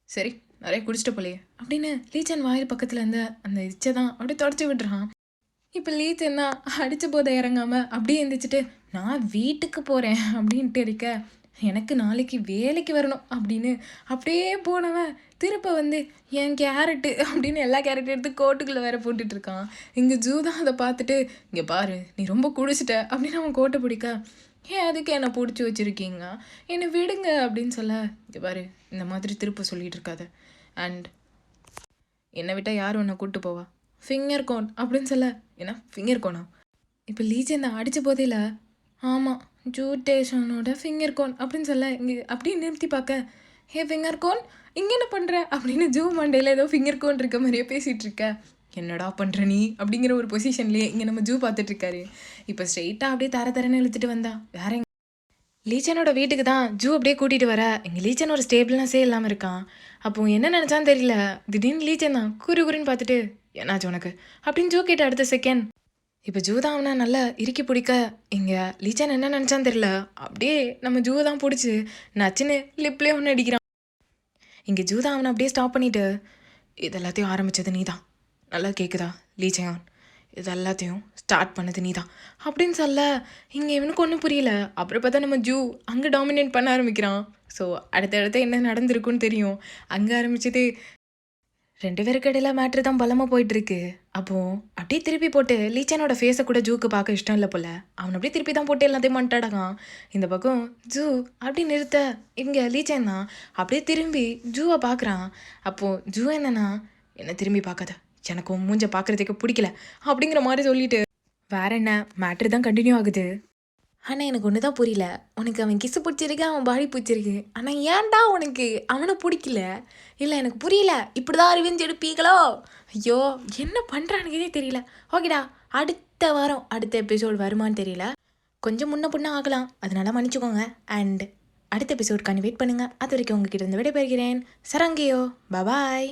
சரி நிறைய குடிச்சிட்ட போலையே அப்படின்னு லீச்சன் வாயில் பக்கத்தில் இருந்து அந்த இச்சை தான் அப்படியே தொடச்சி விடுறான். இப்போ லீச்சன் தான் அடித்த போதை இறங்காமல் அப்படியே எழுந்திரிச்சிட்டு நான் வீட்டுக்கு போகிறேன் அப்படின்ட்டு இருக்க, எனக்கு நாளைக்கு வேலைக்கு வரணும் அப்படின்னு அப்படியே போனவன் திருப்ப வந்து என் கேரட்டு அப்படின்னு எல்லா கேரட்டும் எடுத்து கோட்டுக்குள்ளே வேற போட்டுட்ருக்கான். இங்கே ஜூ தான் அதை பார்த்துட்டு இங்கே பாரு நீ ரொம்ப குடிச்சிட்ட அப்படின்னு அவன் கோட்டை பிடிக்க, ஏன் அதுக்கு என்னை பிடிச்சி வச்சுருக்கீங்க, என்னை விடுங்க அப்படின்னு சொல்ல இங்கே பாரு இந்த மாதிரி திருப்ப சொல்லிகிட்டு இருக்காத, அண்ட் என்னை விட்டால் யார் உன்னை கூப்பிட்டு போவா, ஃபிங்கர் கோன் அப்படின்னு சொல்ல என்ன ஃபிங்கர் கோனா. இப்போ லீச்சன் தான் அடித்த போதையில் ஆமாம் ஜூ டேஷனோட ஃபிங்கர் கோன் அப்படின்னு சொல்ல இங்கே அப்படியே நிறுத்தி பார்க்க ஹே ஃபிங்கர் கோன் இங்கே என்ன பண்ணுற அப்படின்னு ஜூ மண்டையில் ஏதோ ஃபிங்கர் கோன் இருக்க மாதிரியே பேசிகிட்டு இருக்க. என்னடா பண்ணுற நீ அப்படிங்கிற ஒரு பொசிஷன்லேயே இங்கே நம்ம ஜூ பார்த்துட்ருக்காரு. இப்போ ஸ்ட்ரெயிட்டாக அப்படியே தரன்னு இழுத்துட்டு வந்தா வேற எங்க லீச்சனோட வீட்டுக்கு தான் ஜூ அப்படியே கூட்டிகிட்டு வர. எங்கள் லீச்சன் ஒரு ஸ்டேபிள்னஸே இல்லாமல் இருக்கான். அப்போ என்ன நினச்சான்னு தெரியல, திடீர்னு லீச்சன் தான் குறுன்னு பார்த்துட்டு என்னாச்சு உனக்கு அப்படின்னு ஜூ கேட்ட அடுத்த செகண்ட் இப்போ ஜூ தான் அவனை நல்லா இறுக்கி பிடிக்க. இங்கே லீச்சன் என்ன நினச்சான்னு தெரியல, அப்படியே நம்ம ஜூவை தான் பிடிச்சி நச்சுன்னு லிப்லேயே ஒன்று அடிக்கிறான். இங்கே ஜூ தான் அவனை அப்படியே ஸ்டாப் பண்ணிவிட்டு இது எல்லாத்தையும் ஆரம்பித்தது நீ தான், நல்லா கேட்குதா லீச்சன், இது எல்லாத்தையும் ஸ்டார்ட் பண்ணது நீ தான் அப்படின்னு சொல்ல இங்கே இவனுக்கு ஒன்றும் புரியல. அப்புறம் பார்த்தா நம்ம ஜூ அங்கே டாமினேட் பண்ண ஆரம்பிக்கிறான். ஸோ அடுத்தடுத்து என்ன நடந்திருக்குன்னு தெரியும். அங்கே ஆரம்பிச்சது 2 பேருக்கு இடையில மேட்ரு தான் பலமாக போயிட்டுருக்கு. அப்போது அப்படியே திருப்பி போட்டு லீச்சனோட ஃபேஸை கூட ஜூக்கு பார்க்க இஷ்டம் இல்லை போல். அவன் அப்படியே திருப்பி தான் போட்டு எல்லாத்தையும் மண்டாடகான். இந்த பக்கம் ஜூ அப்படி நிறுத்த இங்கே லீச்சன் தான் அப்படியே திரும்பி ஜூவை பார்க்குறான். அப்போது ஜூ என்னன்னா என்னை திரும்பி பார்க்காத, எனக்கு உன் மூஞ்ச பார்க்குறதுக்கு பிடிக்கல அப்படிங்கிற மாதிரி சொல்லிட்டு வேற என்ன மேட்ரு தான் கண்டினியூ ஆகுது. ஆனால் எனக்கு ஒன்று தான் புரியல, உனக்கு அவன் கிசு பிடிச்சிருக்கு, அவன் பாடி பிடிச்சிருக்கு, ஆனால் ஏன்டா உனக்கு அவனை பிடிக்கல? இல்லை எனக்கு புரியல, இப்படி தான் ரிவெஞ்ச் எடுப்பீங்களோ? ஐயோ என்ன பண்ணுறானுங்கன்னே தெரியல. ஓகேடா, அடுத்த வாரம் அடுத்த எபிசோடு வருமானு தெரியல, கொஞ்சம் முன்ன பின்ன ஆகலாம், அதனால மன்னிச்சுக்கோங்க. அண்ட் அடுத்த எபிசோடுக்கான வெயிட் பண்ணுங்கள். அது வரைக்கும் உங்ககிட்ட இருந்து விடைபெறுகிறேன். சரங்கியோ, பபாய்.